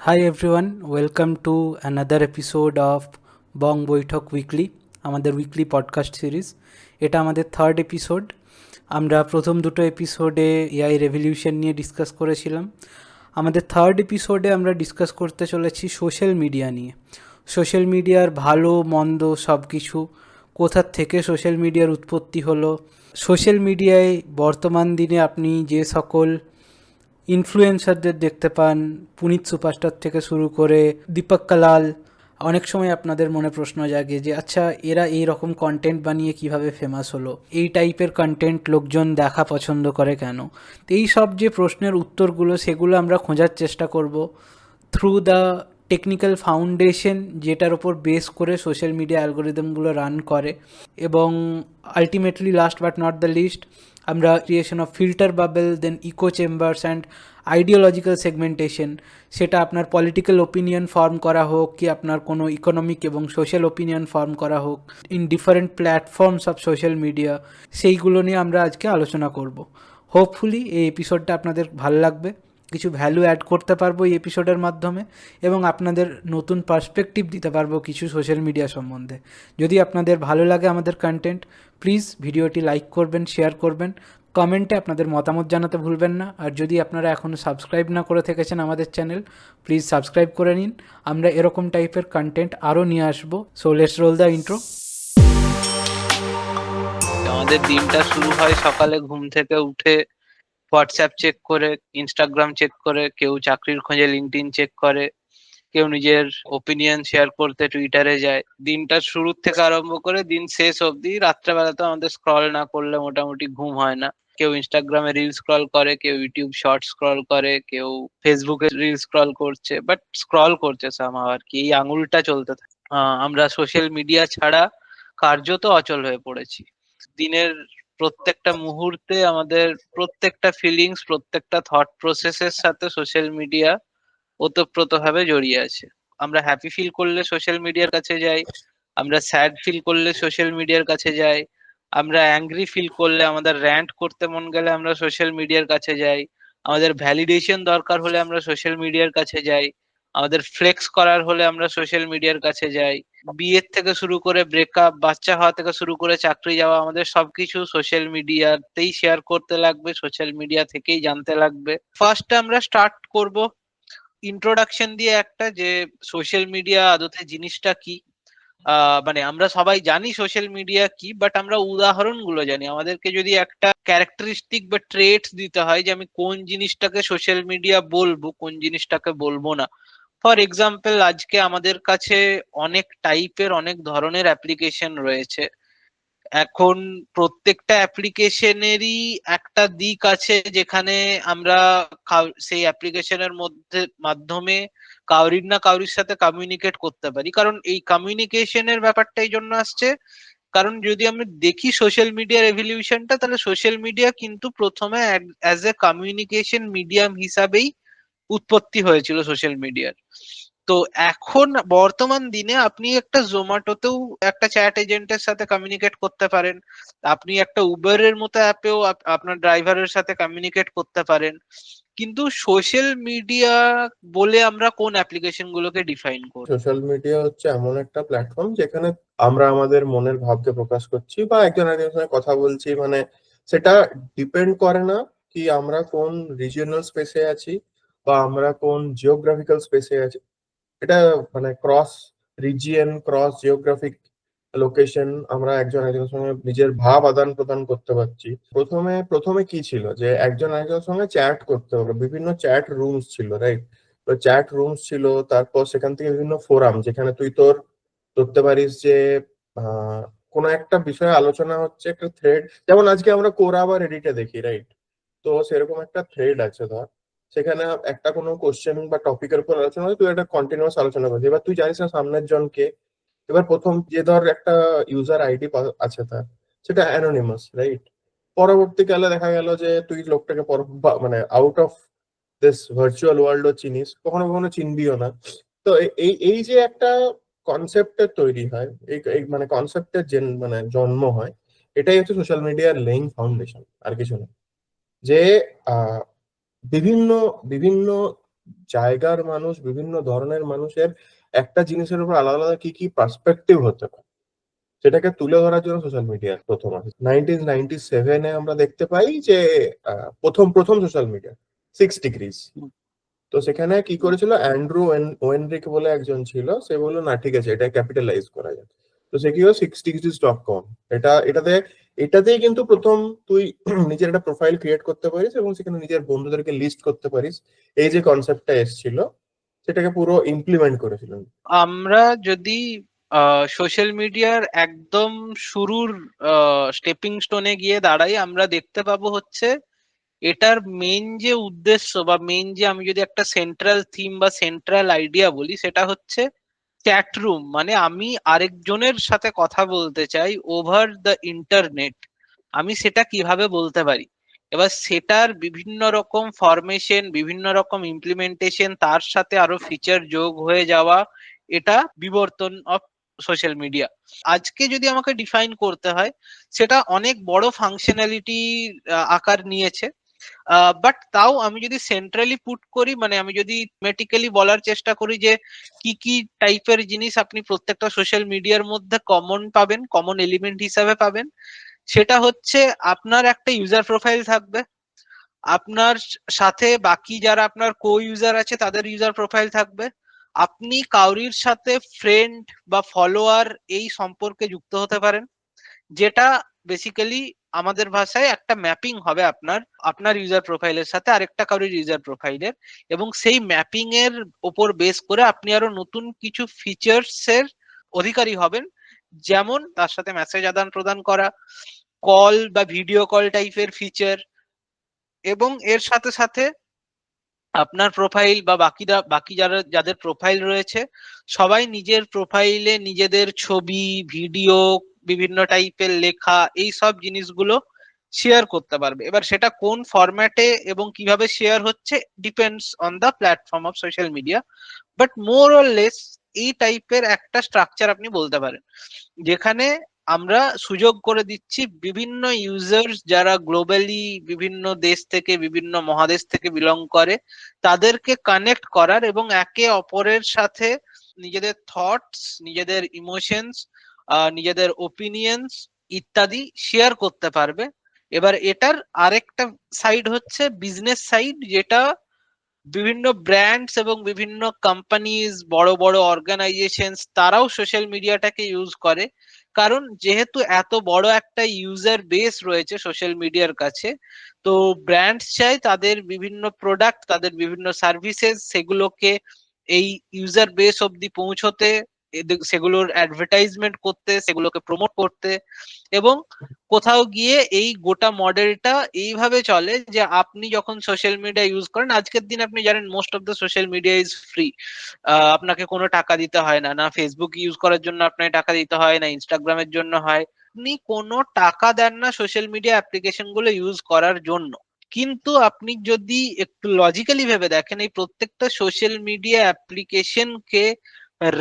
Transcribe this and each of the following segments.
Hi everyone, welcome to another episode of বং বৈঠক weekly, আমাদের weekly podcast series. এটা আমাদের থার্ড এপিসোড। আমরা প্রথম দুটো এপিসোডে এআই রেভলিউশন নিয়ে ডিসকাস করেছিলাম। আমাদের থার্ড এপিসোডে আমরা ডিসকাস করতে চলেছি সোশ্যাল মিডিয়া নিয়ে। সোশ্যাল মিডিয়ার ভালো মন্দ সব কিছু, কোথার থেকে সোশ্যাল মিডিয়ার উৎপত্তি হলো, সোশ্যাল মিডিয়ায় বর্তমান দিনে আপনি যে সকল ইনফ্লুয়েন্সারদের দেখতে পান, পুনিত সুপারস্টার থেকে শুরু করে দীপক কালাল। অনেক সময় আপনাদের মনে প্রশ্ন জাগে যে আচ্ছা, এরা এই রকম কন্টেন্ট বানিয়ে কিভাবে ফেমাস হলো, এই টাইপের কন্টেন্ট লোকজন দেখা পছন্দ করে কেন। তো এই সব যে প্রশ্নের উত্তরগুলো, সেগুলো আমরা খোঁজার চেষ্টা করব থ্রু দ্য টেকনিক্যাল ফাউন্ডেশন যেটার ওপর বেস করে সোশ্যাল মিডিয়া অ্যালগোরিদমগুলো রান করে। এবং ultimately, last but not the least, আমরা creation of filter bubble, then echo chambers and ideological segmentation, সেটা আপনার পলিটিক্যাল ওপিনিয়ন ফর্ম করা হোক কি আপনার কোনো ইকোনমিক এবং সোশ্যাল ওপিনিয়ন ফর্ম করা হোক in different platforms of social media, সেইগুলো নিয়ে আমরা আজকে আলোচনা করব। হোপফুলি এই এপিসোডটা আপনাদের ভালো লাগবে, কিছু ভ্যালু অ্যাড করতে পারবো এই এপিসোডের মাধ্যমে, এবং আপনাদের নতুন পার্সপেক্টিভ দিতে পারবো কিছু সোশ্যাল মিডিয়া সম্বন্ধে। যদি আপনাদের ভালো লাগে আমাদের কন্টেন্ট, প্লিজ ভিডিওটি লাইক করবেন, শেয়ার করবেন, কমেন্টে আপনাদের মতামত জানাতে ভুলবেন না। আর যদি আপনারা এখনও সাবস্ক্রাইব না করে থেকেছেন আমাদের চ্যানেল, প্লিজ সাবস্ক্রাইব করে নিন। আমরা এরকম টাইপের কন্টেন্ট আরও নিয়ে আসবো। So let's role the intro. আমাদের দিনটা শুরু হয় সকালে ঘুম থেকে উঠে হোয়াটসঅ্যাপ চেক করে, ইনস্টাগ্রাম চেক করে, কেউ চাকরির খোঁজে লিঙ্কডইন চেক করে, কেউ নিজের ওপিনিয়ন শেয়ার করতে টুইটারে যায়। দিনটার শুরুর থেকে আরম্ভ করে দিন শেষ অবধি রাত্রেবেলা তো আমাদের স্ক্রল না করলে মোটামুটি ঘুম হয় না। কেউ ইনস্টাগ্রামে রিল স্ক্রল করে, কেউ ইউটিউব শর্ট স্ক্রল করে, কেউ ফেসবুকে রিল স্ক্রল করছে, বাট স্ক্রল করছে সামহাও আর কি। এই আঙুলটা চলতে থাকে। আমরা সোশ্যাল মিডিয়া ছাড়া কার্যত অচল হয়ে পড়েছি। দিনের প্রত্যেকটা মুহূর্তে আমাদের প্রত্যেকটা ফিলিংস, প্রত্যেকটা থট প্রসেসের সাথে সোশ্যাল মিডিয়া ওতপ্রোতভাবে জড়িয়ে আছে। আমরা হ্যাপি ফিল করলে সোশ্যাল মিডিয়ার কাছে যাই, আমরা স্যাড ফিল করলে সোশ্যাল মিডিয়ার কাছে যাই, আমরা অ্যাংরি ফিল করলে, আমাদের র্যান্ট করতে মন গেলে আমরা সোশ্যাল মিডিয়ার কাছে যাই, আমাদের ভ্যালিডেশন দরকার হলে আমরা সোশ্যাল মিডিয়ার কাছে যাই, আমাদের ফ্লেক্স করার হলে আমরা সোশ্যাল মিডিয়ার কাছে যাই। বিয়ের থেকে শুরু করে ব্রেকআপ, বাচ্চা হওয়া থেকে শুরু করে চাকরি যাওয়া, আমাদের সবকিছু সোশ্যাল মিডিয়াতেই শেয়ার করতে লাগবে, সোশ্যাল মিডিয়া থেকেই জানতে লাগবে। ফার্স্টে আমরা স্টার্ট করব ইন্ট্রোডাকশন দিয়ে একটা, যে সোশ্যাল মিডিয়া আদতে জিনিসটা কি। মানে আমরা সবাই জানি সোশ্যাল মিডিয়া কি, বাট আমরা উদাহরণগুলো জানি। আমাদেরকে যদি একটা ক্যারেক্টারিস্টিক বা ট্রেটস দিতে হয় যে আমি কোন জিনিসটাকে সোশ্যাল মিডিয়া বলবো, কোন জিনিসটাকে বলবো না। ফর এক্সাম্পল, আজকে আমাদের কাছে অনেক টাইপের, অনেক ধরনের অ্যাপ্লিকেশন রয়েছে। এখন প্রত্যেকটা অ্যাপ্লিকেশনেরই একটা দিক আছে যেখানে আমরা সেই অ্যাপ্লিকেশনের মাধ্যমে কাউরির না কাউরির সাথে কমিউনিকেট করতে পারি। কারণ এই কমিউনিকেশনের ব্যাপারটা এই জন্য আসছে, কারণ যদি আমরা দেখি সোশ্যাল মিডিয়ার এভলিউশনটা, তাহলে সোশ্যাল মিডিয়া কিন্তু প্রথমে অ্যাজ এ কমিউনিকেশন মিডিয়াম হিসাবেই উৎপত্তি হয়েছিল সোশ্যাল মিডিয়ার। তো এখন বর্তমান দিনে আপনি একটা জোম্যাটোতেও একটা চ্যাট এজেন্টের সাথে কমিউনিকেট করতে পারেন, আপনি একটা উবেরের মতো অ্যাপেও আপনার ড্রাইভারের সাথে কমিউনিকেট করতে পারেন। কিন্তু সোশ্যাল মিডিয়া বলে আমরা কোন অ্যাপ্লিকেশন গুলোকে ডিফাইন করব? সোশ্যাল মিডিয়া হচ্ছে এমন একটা প্ল্যাটফর্ম যেখানে আমরা আমাদের মনের ভাবকে প্রকাশ করছি বা একজন একজনের সঙ্গে কথা বলছি। মানে সেটা ডিপেন্ড করে না কি আমরা কোন রিজিয়নাল স্পেসে আছি বা আমরা কোন জিওগ্রাফিক্যাল স্পেসে আছি। এটা মানে cross region, cross geographic location আমরা একজন একজনের সঙ্গে নিজের ভাব আদান প্রদান করতে পারছি। প্রথমে প্রথমে কি ছিল যে একজন একজনের সঙ্গে চ্যাট করতে হবে, বিভিন্ন চ্যাট রুমস ছিল, রাইট? তো চ্যাট রুমস ছিল, তারপর সেখান থেকে বিভিন্ন ফোরাম যেখানে তুই তোর ধরতে পারিস যে আহ কোনো একটা বিষয়ে আলোচনা হচ্ছে, একটা থ্রেড, যেমন আজকে আমরা কোরা বা রেডিটে দেখি, রাইট? তো সেরকম একটা থ্রেড আছে ধর, সেখানে একটা কোনো কোশ্চেন বা টপিকের উপর আলোচনা হয়, তুই একটা কন্টিনিউয়াস আলোচনা করছিস। এবার তুই জানিস না সামনের জনকে। এবার প্রথম যে ধর একটা ইউজার আইডি আছে তার, সেটা অ্যানোনিমাস, রাইট? পরবর্তীকালে দেখা গেল যে তুই লোকটাকে মানে আউট অফ দিস ভার্চুয়াল ওয়ার্ল্ডও চিনিস, কখনো কখনো চিনবিও না। তো এই এই যে একটা কনসেপ্টের তৈরি হয়, মানে কনসেপ্টের মানে জন্ম হয়, এটাই হচ্ছে সোশ্যাল মিডিয়ার লেইং ফাউন্ডেশন, আর কিছু না। যে আহ বিভিন্ন বিভিন্ন জায়গার মানুষ, বিভিন্ন ধরনের মানুষের একটা জিনিসের উপর আলাদা আলাদা কি কি পার্সপেক্টিভ হতে পারে সেটাকে তুলে ধরার জন্য সোশ্যাল মিডিয়া প্রথম আসে। 1997-এ আমরা দেখতে পাই যে প্রথম প্রথম সোশ্যাল মিডিয়া 6 ডিগ্রিজ। তো সেখানে কি করেছিল, অ্যান্ড্রু ওয়েনরিক বলে একজন ছিল, সে বললো না ঠিক আছে এটা ক্যাপিটালাইজ করা যায়। তো সে কি হলো 6degrees.com, এটাতেই কিন্তু প্রথম তুই নিজের একটা প্রোফাইল ক্রিয়েট করতে পারিস এবং সেখানে নিজের বন্ধুদেরকে লিস্ট করতে পারিস। এই যে কনসেপ্টটা এসেছিল সেটাকে পুরো ইমপ্লিমেন্ট করেছিলেন। আমরা যদি সোশ্যাল মিডিয়ার একদম শুরুর স্টেপিং স্টোনে গিয়ে দাঁড়াই, আমরা দেখতে পাবো হচ্ছে এটার মেন যে উদ্দেশ্য বা মেন যে, আমি যদি একটা সেন্ট্রাল থিম বা সেন্ট্রাল আইডিয়া বলি, সেটা হচ্ছে চ্যাট রুম। মানে আমি আরেকজনের সাথে কথা বলতে চাই ওভার দ্য ইন্টারনেট, আমি সেটা কিভাবে বলতে পারি। এবার সেটার বিভিন্ন রকম ফরমেশন, বিভিন্ন রকম ইমপ্লিমেন্টেশন, তার সাথে আরো ফিচার যোগ হয়ে যাওয়া, এটা বিবর্তন অফ সোশ্যাল মিডিয়া। আজকে যদি আমাকে ডিফাইন করতে হয়, সেটা অনেক বড় ফাংশনালিটি আকার নিয়েছে। বাট তাও আমি যদি সেন্ট্রালি পুট করি, মানে আমি যদি মেটিক্যালি বলার চেষ্টা করি যে কি কি টাইপের জিনিস আপনি প্রত্যেকটা সোশ্যাল মিডিয়ার মধ্যে কমন পাবেন, কমন এলিমেন্ট হিসাবে পাবেন, সেটা হচ্ছে আপনার একটা ইউজার প্রোফাইল থাকবে, আপনার সাথে বাকি যারা আপনার কো ইউজার আছে তাদের ইউজার প্রোফাইল থাকবে, আপনি কাউরির সাথে ফ্রেন্ড বা ফলোয়ার এই সম্পর্কে যুক্ত হতে পারেন, যেটা বেসিক্যালি আমাদের ভাষায় একটা ম্যাপিং হবে আপনার আপনার ইউজার প্রোফাইলের সাথে আরেকটা কারোর ইউজার প্রোফাইলের, এবং সেই ম্যাপিং এর উপর বেস করে আপনি আরো নতুন কিছু ফিচার্স এর অধিকারী হবেন, যেমন তার সাথে মেসেজ আদান প্রদান করা, কল বা ভিডিও কল টাইপের ফিচার, এবং এর সাথে সাথে আপনার প্রোফাইল বা বাকি যাদের প্রোফাইল রয়েছে সবাই নিজের প্রোফাইলে নিজেদের ছবি, ভিডিও, বিভিন্ন টাইপের লেখা, এই সব জিনিসগুলো শেয়ার করতে পারবে। এবার সেটা কোন ফরম্যাটে এবং কিভাবে শেয়ার হচ্ছে depends on the platform of social media, but more or less এই টাইপের একটা স্ট্রাকচার আপনি বলতে পারেন, যেখানে আমরা সুযোগ করে দিচ্ছি বিভিন্ন ইউজার্স যারা গ্লোবালি বিভিন্ন দেশ থেকে, বিভিন্ন মহাদেশ থেকে বিলং করে, তাদেরকে কানেক্ট করার এবং একে অপরের সাথে নিজেদের থটস, নিজেদের ইমোশনস, নিজেদের ওপিনিয়ন্স ইত্যাদি শেয়ার করতে পারবে। এবার এটার আরেকটা সাইড হচ্ছে বিজনেস সাইড, যেটা বিভিন্ন ব্র্যান্ডস এবং বিভিন্ন কোম্পানিজ, বড় বড় অর্গানাইজেশনস, তারাও সোশ্যাল মিডিয়াটাকে ইউজ করে, কারণ যেহেতু এত বড় একটা ইউজার বেস রয়েছে সোশ্যাল মিডিয়ার কাছে, তো ব্র্যান্ডস চাই তাদের বিভিন্ন প্রোডাক্ট, তাদের বিভিন্ন সার্ভিসেস, সেগুলোকে এই ইউজার বেস অব্দি পৌঁছতে, সেগুলোর অ্যাডভার্টাইজমেন্ট করতে, সেগুলোকে প্রমোট করতে, এবং কোথাও গিয়ে এই গোটা মডেলটা এইভাবে চলে যে আপনি যখন সোশ্যাল মিডিয়া ইউজ করেন, আজকের দিন আপনি জানেন most of the social media is free, আপনাকে কোনো টাকা দিতে হয় না, না ফেসবুক ইউজ করার জন্য আপনাকে টাকা দিতে হয়, না ইনস্টাগ্রামের জন্য হয়, আপনি কোনো টাকা দেন না সোশ্যাল মিডিয়া অ্যাপ্লিকেশন গুলো ইউজ করার জন্য। কিন্তু আপনি যদি একটু লজিক্যালি ভেবে দেখেন, এই প্রত্যেকটা সোশ্যাল মিডিয়া অ্যাপ্লিকেশনকে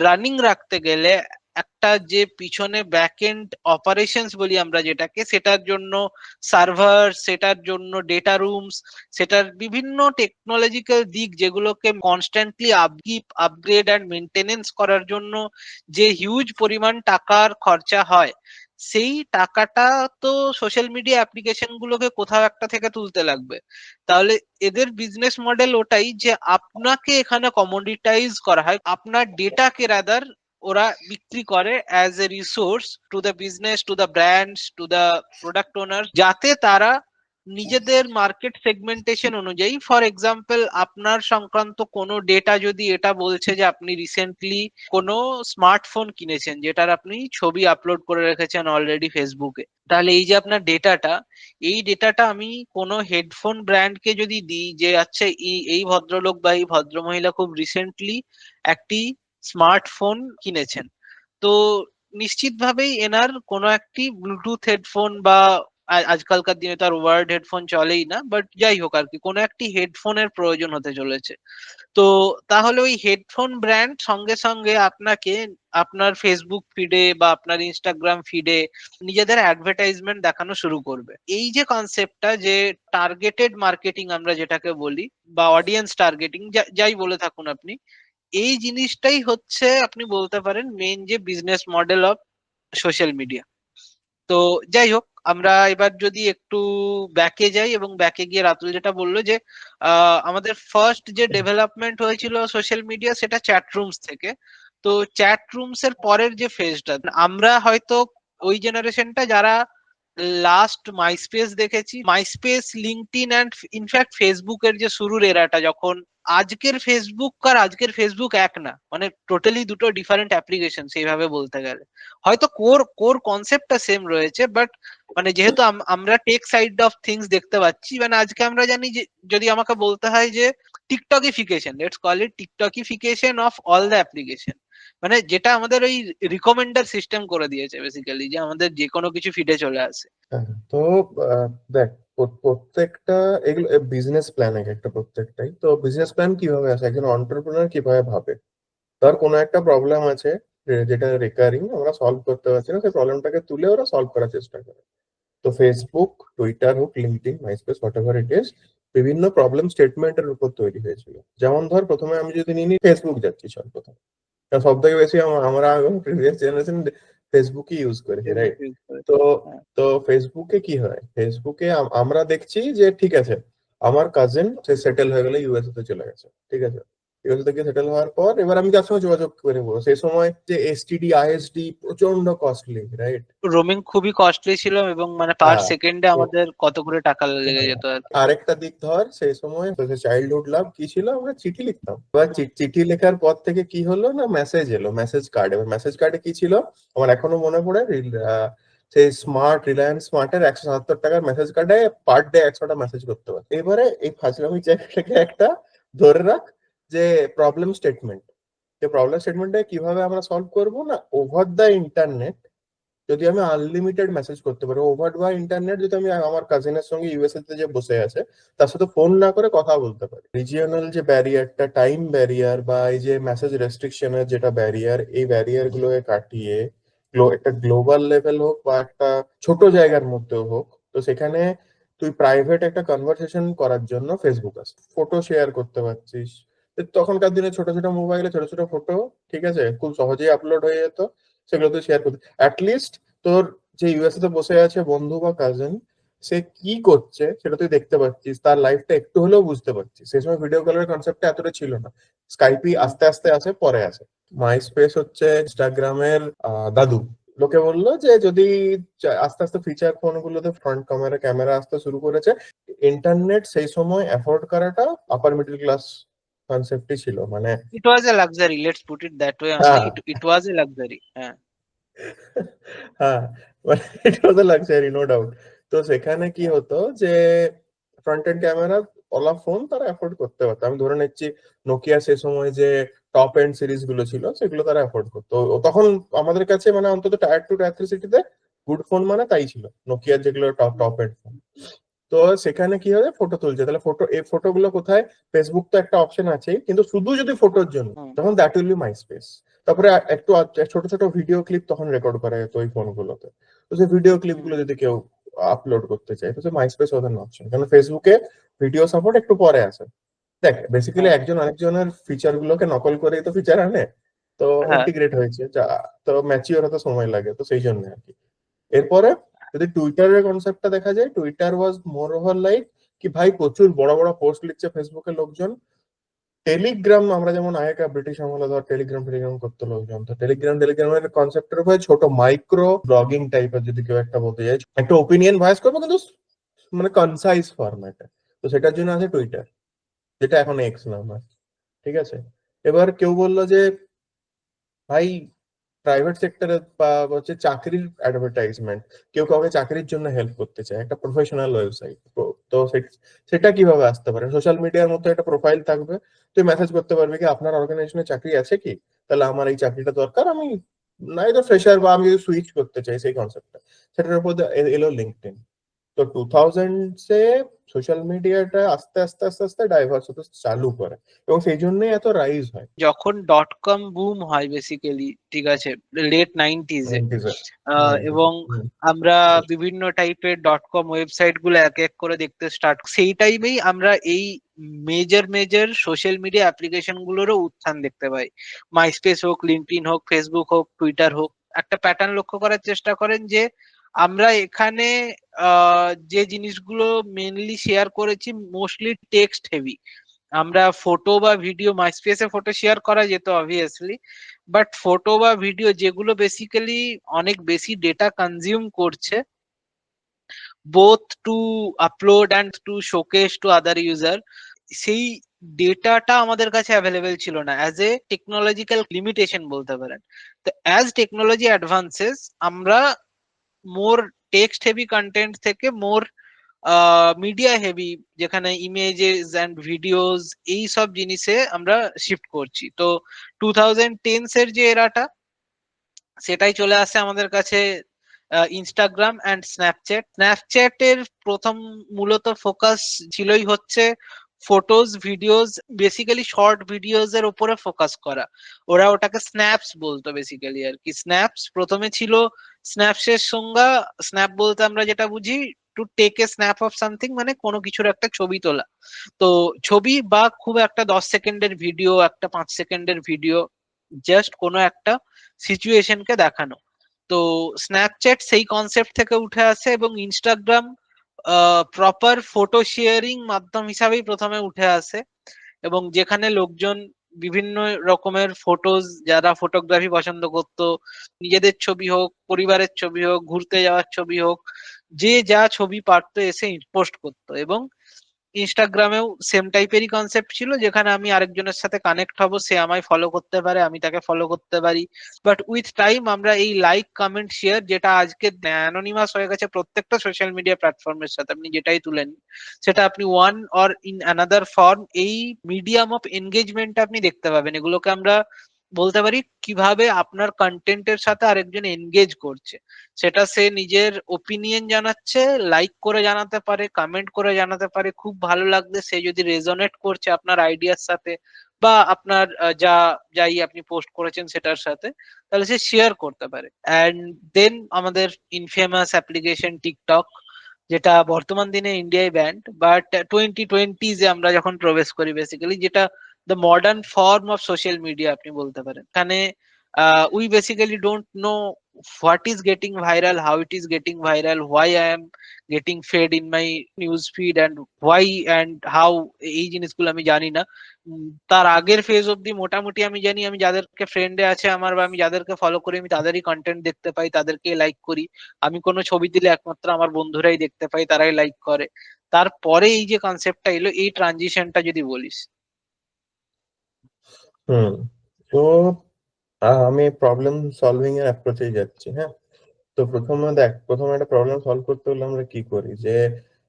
রানিং রাখতে গেলে একটা যে পিছনে ব্যাকএন্ড অপারেশনস বলি আমরা যেটাকে, সেটার জন্য সার্ভার, সেটার জন্য ডেটা রুমস, সেটার বিভিন্ন টেকনোলজিক্যাল দিক যেগুলোকে কনস্ট্যান্টলি আপগ্রেড অ্যান্ড মেনটেনেন্স করার জন্য যে হিউজ পরিমাণ টাকার খরচা হয়, সেই টাকাটা তো সোশ্যাল মিডিয়া অ্যাপ্লিকেশন গুলোকে কোথাও একটা থেকে তুলতে লাগবে। তাহলে এদের বিজনেস মডেল ওটাই যে আপনাকে এখানে কমোডিটাইজ করা হয়, আপনার ডেটাকে রাদার ওরা বিক্রি করে as a resource to the business, to the brands, to the product owner, যাতে তারা নিজেদের মার্কেট সেগমেন্টেশন অনুযায়ী, ফর এক্সাম্পল আপনার সংক্রান্ত কোনো ডেটা যদি এটা বলছে যে আপনি রিসেন্টলি কোনো স্মার্টফোন কিনেছেন যেটার আপনি ছবি আপলোড করে রেখেছেন অলরেডি ফেসবুকে, তাহলে এই যে আপনার ডেটাটা, এই ডেটাটা আমি কোনো হেডফোন ব্র্যান্ডকে যদি দিই যে আচ্ছা এই ভদ্রলোক বা এই ভদ্রমহিলা খুব রিসেন্টলি একটি স্মার্টফোন কিনেছেন, তো নিশ্চিতভাবেই এনার কোনো একটি ব্লুটুথ হেডফোন বা আজকালকার দিনে তো আর ওয়ার্ড হেডফোন চলেই না, বাট যাই হোক আর কি, কোনো একটি হেডফোনের প্রয়োজন হতে চলেছে। তো তাহলে ওই হেডফোন ব্র্যান্ড সঙ্গে সঙ্গে আপনাকে আপনার ফেসবুক ফিডে বা আপনার ইনস্টাগ্রাম ফিডে নিজেদের অ্যাডভার্টাইজমেন্ট দেখানো শুরু করবে। এই যে কনসেপ্টটা, যে টার্গেটেড মার্কেটিং আমরা যেটাকে বলি, বা অডিয়েন্স টার্গেটিং, যাই বলে থাকুন আপনি, এই জিনিসটাই হচ্ছে আপনি বলতে পারেন মেইন যে business model of social media. তো যাই হোক, আমরা এবার যদি একটু ব্যাকে যাই, এবং ব্যাকে গিয়ে রাতুল যেটা বললো যে আমাদের ফার্স্ট যে ডেভেলপমেন্ট হয়েছিল সোশ্যাল মিডিয়া, সেটা চ্যাট রুমস থেকে। তো চ্যাট রুমস এর পরের যে ফেজটা, আমরা হয়তো ওই জেনারেশনটা যারা লাস্ট মাইস্পেস দেখেছি, মাইস্পেস, লিঙ্কডইন অ্যান্ড ইনফ্যাক্ট ফেসবুকের যে শুরুর এরাটা, যখন আজকের ফেসবুক আর আজকের ফেসবুক এক না, মানে টোটালি দুটো ডিফারেন্ট অ্যাপ্লিকেশন সেইভাবে বলতে গেলে। হয়তো কোর কোর কনসেপ্টটা সেম রয়েছে, বাট মানে যেহেতু আমরা টেক সাইড অফ থিংস দেখতে পাচ্ছি, মানে আজকে আমরা জানি যে, যদি আমাকে বলতে হয় যে TikTokification, let's call it TikTokification of all the application, মানে যেটা আমাদের ওই রিকমেন্ডার সিস্টেম করে দিয়েছে বেসিক্যালি, যে আমাদের যে কোনো কিছু ফিডে চলে আসে। হ্যাঁ, তো দেখ, প্রত্যেকটা এগুলো বিজনেস প্ল্যান, এক একটা প্রত্যেকটাই তো বিজনেস প্ল্যান কিভাবে আসে, একজন অন্টারপ্রেনার কিভাবে ভাবে। তার কোনো একটা প্রবলেম আছে যেটা রেকারিং, আমরা সলভ করতে পারছি না, সেই প্রবলেমটাকে তুলে ওরা সলভ করার চেষ্টা করে। তো ফেসবুক, টুইটার হোক, LinkedIn, MySpace, what ever it is, বিভিন্ন প্রবলেম স্টেটমেন্টের উপর তৈরি হয়েছিল। যেমন ধর, প্রথমে আমি যদি নিই ফেসবুক যাচ্ছি, চল প্রথম, কারণ সব থেকে বেশি আমরা প্রিভিয়াস জেনারেশন ফেসবুকই ইউজ করেছি, রাইট? তো তো ফেসবুকে কি হয়, ফেসবুকে আমরা দেখছি যে ঠিক আছে, আমার কাজিন সে সেটেল হয়ে গেলে ইউএসএ তে চলে গেছে, ঠিক আছে, ইউএসএ থেকে সেটেল হওয়ার পর এবার আমি কার সঙ্গে যোগাযোগ করে নেবো? সেই সময় যে এসটিডি আইএসডি প্রচন্ড কস্টলি, রাইট? রোমিং খুবই কস্টলি ছিল, এবং মানে পার সেকেন্ডে আমাদের কত করে টাকা লেগে যেত আর কি। আরেকটা দিক ধর, সেই সময় চাইল্ডহুড লাভ কি ছিল, আমরা চিঠি লিখতাম। এবার চিঠি লেখার পর থেকে কি হলো না, মেসেজ এলো, মেসেজ কার্ড। এবার মেসেজ কার্ডে কি ছিল, আমার এখনো মনে পড়ে, সেই রিলায়েন্স স্মার্টের 177 টাকার মেসেজ কার্ডে পার ডে 100টা মেসেজ করতে পারে। এবারে এই ফাজলামি জায়গাটাকে একটা ধরে রাখ, যে প্রবলেম স্টেটমেন্ট, যে প্রবলেম স্টেটমেন্টটা কিভাবে আমরা সলভ করবো না, ওভার দ্য ইন্টারনেট যদি আমি আনলিমিটেড মেসেজ করতে পারি, ওভার দ্য ইন্টারনেট যদি আমি আমার কাজিনের সঙ্গে ইউএসএ তে যে বসে আছে তার সাথে ফোন না করে কথা বলতে পারি। রিজিওনাল যে ব্যারিয়ারটা, টাইম ব্যারিয়ার, বা এই যে মেসেজ রেস্ট্রিকশনের যেটা ব্যারিয়ার, এই ব্যারিয়ার গুলোকে কাটিয়ে একটা গ্লোবাল লেভেল হোক বা একটা ছোট জায়গার মধ্যেও হোক, তো সেখানে তুই প্রাইভেট একটা কনভারসেশন করার জন্য ফেসবুক আছে, ফটো শেয়ার করতে পারছিস। তখনকার দিনে ছোট ছোট মোবাইলে ছোট ছোট ফটো, ঠিক আছে, খুব সহজেই আপলোড হয়ে যেত, সেগুলো তুই শেয়ার করতে অ্যাটলিস্ট তোর যে ইউএসএ তে বসে আছে বন্ধু বা কাজিন, সে কি করছে সেটা তুই দেখতে পাচ্ছিস, তার লাইফটা একটু হলেও বুঝতে পারছিস। সেই সময় ভিডিও কলের কনসেপ্টটা এতটা ছিল না, স্কাইপই আস্তে আস্তে আসে, পরে আসে। মাইস্পেস হচ্ছে ইনস্টাগ্রামের দাদু। লোকে বললো যে যদি আস্তে আস্তে ফিচার ফোন গুলোতে ফ্রন্ট ক্যামেরা আসতে শুরু করেছে, ইন্টারনেট সেই সময় অ্যাফোর্ড করাটা আপার মিডল ক্লাস কনসেপ্টই ছিল, মানে it was a luxury, let's put it that way only, হ্যাঁ ইট ওয়াজ এ লাক্সারি। হ্যাঁ, হ্যাঁ, মানে it was a luxury, no doubt. তো সেখানে কি হতো যে ফ্রন্ট এন্ড ক্যামেরা ওলা ফোন তারা অ্যাফোর্ড করতে পারতো। আমি ধরে নিচ্ছি নোকিয়া সে সময় যে টপ এন্ড সিরিজ গুলো ছিল সেগুলো তারা অ্যাফোর্ড করতো। তখন আমাদের কাছে মানে অন্তত টায়ার 2 টায়ার 3 সিটিতে গুড ফোন মানে তাই ছিল, নোকিয়ার যেগুলো টপ টপ এন্ড ফোন। তো সেখানে কি হবে, ফটো তুলছে, তাহলে এই ফটো গুলো কোথায়? ফেসবুক তো একটা অপশন আছে, কিন্তু শুধু যদি ফটোর জন্য, তখন দ্যাট উইল বি মাইস্পেস। তারপরে একটু ছোট ছোট ভিডিও ক্লিপ তখন রেকর্ড করা যেত ওই ফোনগুলোতে। তো সেই ভিডিও ক্লিপ গুলো যদি কেউ আপলোড করতে চায়, তো সে মাইস্পেস ওদের অপশন, কারণ ফেসবুকে ভিডিও সাপোর্ট একটু পরে আসে। দেখ, বেসিক্যালি একজন আরেকজনের ফিচার গুলোকে নকল করেই তো ফিচার আনে, তো হ্যাঁ, ইন্টিগ্রেট হয়েছে যা, তো ম্যাচিওর হতে সময় লাগে, তো সেই জন্য আর কি। এরপরে যদি টুইটারের কনসেপ্টটা দেখা যায়, টুইটার ওয়াজ মোর ওভার লাইক কি ভাই, প্রচুর বড় বড় পোস্ট লিখছে ফেসবুকের লোকজন। টেলিগ্রাম, আমরা যেমন আগেকার ব্রিটিশ আমলে ধর টেলিগ্রাম করতো লোকজন, তো টেলিগ্রামের কনসেপ্টের উপরে ছোট মাইক্রো ব্লগিং টাইপের যদি কেউ একটা বলতে যায়, একটা ওপিনিয়ন ভয়েস করবো কিন্তু মানে কনসাইজ ফরম্যাটে, তো সেটার জন্য আছে টুইটার, যেটা এখন এক্স নাম আছে, ঠিক আছে। এবার কেউ বললো যে ভাই, প্রাইভেট সেক্টরে বা হচ্ছে চাকরির অ্যাডভার্টাইজমেন্ট, কেউ কাউকে চাকরির জন্য হেল্প করতে চায়, একটা প্রফেশনাল ওয়েবসাইট, তো সেটা কিভাবে আসতে পারে? সোশ্যাল মিডিয়ার মধ্যে একটা প্রোফাইল থাকবে, তুই মেসেজ করতে পারবি কি আপনার অর্গানাইজেশনে চাকরি আছে কি, তাহলে আমার এই চাকরিটা দরকার, আমি নাই তো ফ্রেশার, বা আমি যদি সুইচ করতে চাই সেই কনসেপ্টটা, সেটার উপর এলো লিঙ্কডইন। তো 2000s এ সোশ্যাল মিডিয়াটা আস্তে আস্তে আস্তে আস্তে ডাইভার্স হতে চালু করে এবং সেই জন্যই এত রাইজ হয় যখন .com বুম হয় বেসিক্যালি, ঠিক আছে, লেট 90s এ, 90s এ। এবং আমরা বিভিন্ন টাইপের .com ওয়েবসাইট গুলো এক এক করে দেখতে স্টার্ট, সেই টাইমেই আমরা এই মেজর সোশ্যাল মিডিয়া অ্যাপ্লিকেশন গুলোরও উত্থান দেখতে পাই। মাইস্পেস হোক, লিঙ্কডইন হোক, ফেসবুক হোক, টুইটার হোক। একটা প্যাটার্ন লক্ষ্য করার চেষ্টা করেন যে আমরা এখানে যে জিনিসগুলো মেনলি শেয়ার করেছি মোস্টলি টেক্সট হেভি। আমরা ফটো বা ভিডিও, মাইস্পেসে ফটো শেয়ার করা যেত অবভিয়াসলি, বাট ফটো বা ভিডিও যেগুলো বেসিক্যালি অনেক বেশি ডেটা কনজিউম করছে, both to upload and to showcase to other user, সেই ডেটাটা আমাদের কাছে অ্যাভেলেবেল ছিল না, অ্যাজ এ টেকনোলজিক্যাল লিমিটেশন বলতে পারেন। তো অ্যাজ টেকনোলজি অ্যাডভান্সেস আমরা মোর টেক্সট হেভি কন্টেন্ট থেকে মোর মিডিয়া হেভি, যেখানে ইমেজেস অ্যান্ড ভিডিওস এই সব জিনিসে আমরা শিফট করছি। তো 2010s এর যে এরাটা, সেটাই চলে আসে আমাদের কাছে ইনস্টাগ্রাম অ্যান্ড স্ন্যাপচ্যাটের প্রথম মূলত ফোকাস ছিলই হচ্ছে photos, videos, basically short videos এর উপরে ফোকাস করা। ওরা ওটাকে স্ন্যাপস বলতো বেসিক্যালি আর কি। স্ন্যাপস প্রথমে ছিল, স্ন্যাপসের সংজ্ঞা, স্ন্যাপ বলতে আমরা যেটা বুঝি to take a snap of something, মানে কোনো কিছুর একটা ছবি তোলা। তো ছবি বা খুব একটা 10 সেকেন্ডের ভিডিও, একটা 5 সেকেন্ডের ভিডিও, জাস্ট কোনো একটা সিচুয়েশনকে দেখানো। তো স্ন্যাপচ্যাট সেই কনসেপ্ট থেকে উঠে আসে এবং ইনস্টাগ্রাম প্রপার ফটো শেয়ারিং মাধ্যম হিসাবেই প্রথমে উঠে আসে, এবং যেখানে লোকজন বিভিন্ন রকমের ফটোজ, যারা ফটোগ্রাফি পছন্দ করতো, নিজেদের ছবি হোক, পরিবারের ছবি হোক, ঘুরতে যাওয়ার ছবি হোক, যে যা ছবি পারতো এসে পোস্ট করতো। এবং ইনস্টাগ্রামেও সেম টাইপেরই কনসেপ্ট ছিল, যেখানে আমি আরেকজনের সাথে কানেক্ট হব, সে আমায় ফলো করতে পারে, আমি তাকে ফলো করতে পারি। বাট উইথ টাইম আমরা এই লাইক, কমেন্ট, শেয়ার, যেটা আজকে অ্যানোনিমাস হয়ে গেছে প্রত্যেকটা সোশ্যাল মিডিয়া প্ল্যাটফর্মের সাথে, আপনি যেটাই তুলেন সেটা আপনি one or in another form এই মিডিয়াম অফ এনগেজমেন্ট আপনি দেখতে পাবেন। এগুলোকে আমরা বলতে পারি কিভাবে আপনার কন্টেন্টের সাথে আরেকজন এনগেজ করছে। সেটা সে নিজের ওপিনিয়ন জানাচ্ছে, লাইক করে জানাতে পারে, কমেন্ট করে জানাতে পারে, খুব ভালো লাগলে সে যদি রেজোনেট করছে আপনার আইডিয়ার সাথে বা আপনার যাই আপনি পোস্ট করেছেন সেটার সাথে, তাহলে সে শেয়ার করতে পারে। অ্যান্ড দেন আমাদের ইনফেমাস অ্যাপ্লিকেশন টিকটক, যেটা বর্তমান দিনে ইন্ডিয়ায় ব্যান্ড, বাট 2020s এ আমরা যখন প্রবেশ করি বেসিক্যালি, যেটা the modern form of social media আপনি বলতে পারেন। এখানে we basically don't know what is getting viral, how it is getting viral, why I am getting fed in my news feed, and why and how, এই জিনিসগুলো আমি জানি না। তার আগের ফেজ অব্দি মোটামুটি আমি জানি, আমি যাদেরকে ফ্রেন্ডে আছে আমার বা আমি যাদেরকে ফলো করি আমি তাদেরই কন্টেন্ট দেখতে পাই, তাদেরকে লাইক করি। আমি কোনো ছবি দিলে একমাত্র আমার বন্ধুরাই দেখতে পাই, তারাই লাইক করে। তারপরে এই যে কনসেপ্টটা এলো, এই ট্রানজিশনটা যদি বলিস। তো আমি প্রবলেম সলভিং এর অ্যাপ্রোচেই যাচ্ছি। হ্যাঁ, তো প্রথমে একটা প্রবলেম সলভ করতে হলে আমরা কি করি, যে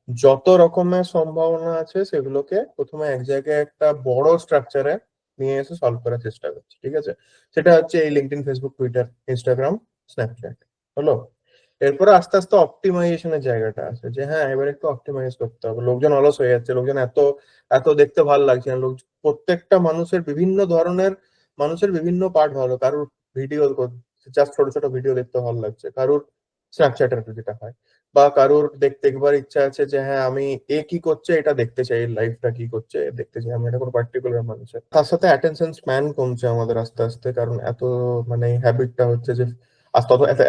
যত রকমের সম্ভাবনা আছে সেগুলোকে প্রথমে এক জায়গায় একটা বড় স্ট্রাকচারে নিয়ে এসে সলভ করার চেষ্টা করছি। ঠিক আছে, সেটা হচ্ছে এই LinkedIn, Facebook, Twitter, Instagram, Snapchat হলো। এরপরে আস্তে আস্তে অপটিমাইজেশনের জায়গাটা আছে, যে হ্যাঁ এবার একটু অপটিমাইজ করতে হবে। লোকজন অলস হয়ে যাচ্ছে, লোকজন এত এত দেখতে ভালো লাগছে না। প্রত্যেকটা মানুষের বিভিন্ন পার্ট ভালো, কারোর ভিডিও জাস্ট ছোট ছোট ভিডিও দেখতে ভালো লাগছে, কারোর স্ন্যাপচ্যাটের যেটা হয়, বা কারোর দেখবার ইচ্ছা আছে যে হ্যাঁ আমি এ কি করছে এটা দেখতে চাই, লাইফটা কি করছে দেখতে চাই, আমি এটা কোনো পার্টিকুলার মানুষের। তার সাথে অ্যাটেনশন স্প্যান কমছে আমাদের আস্তে আস্তে, কারণ এত মানে হ্যাবিটটা হচ্ছে যে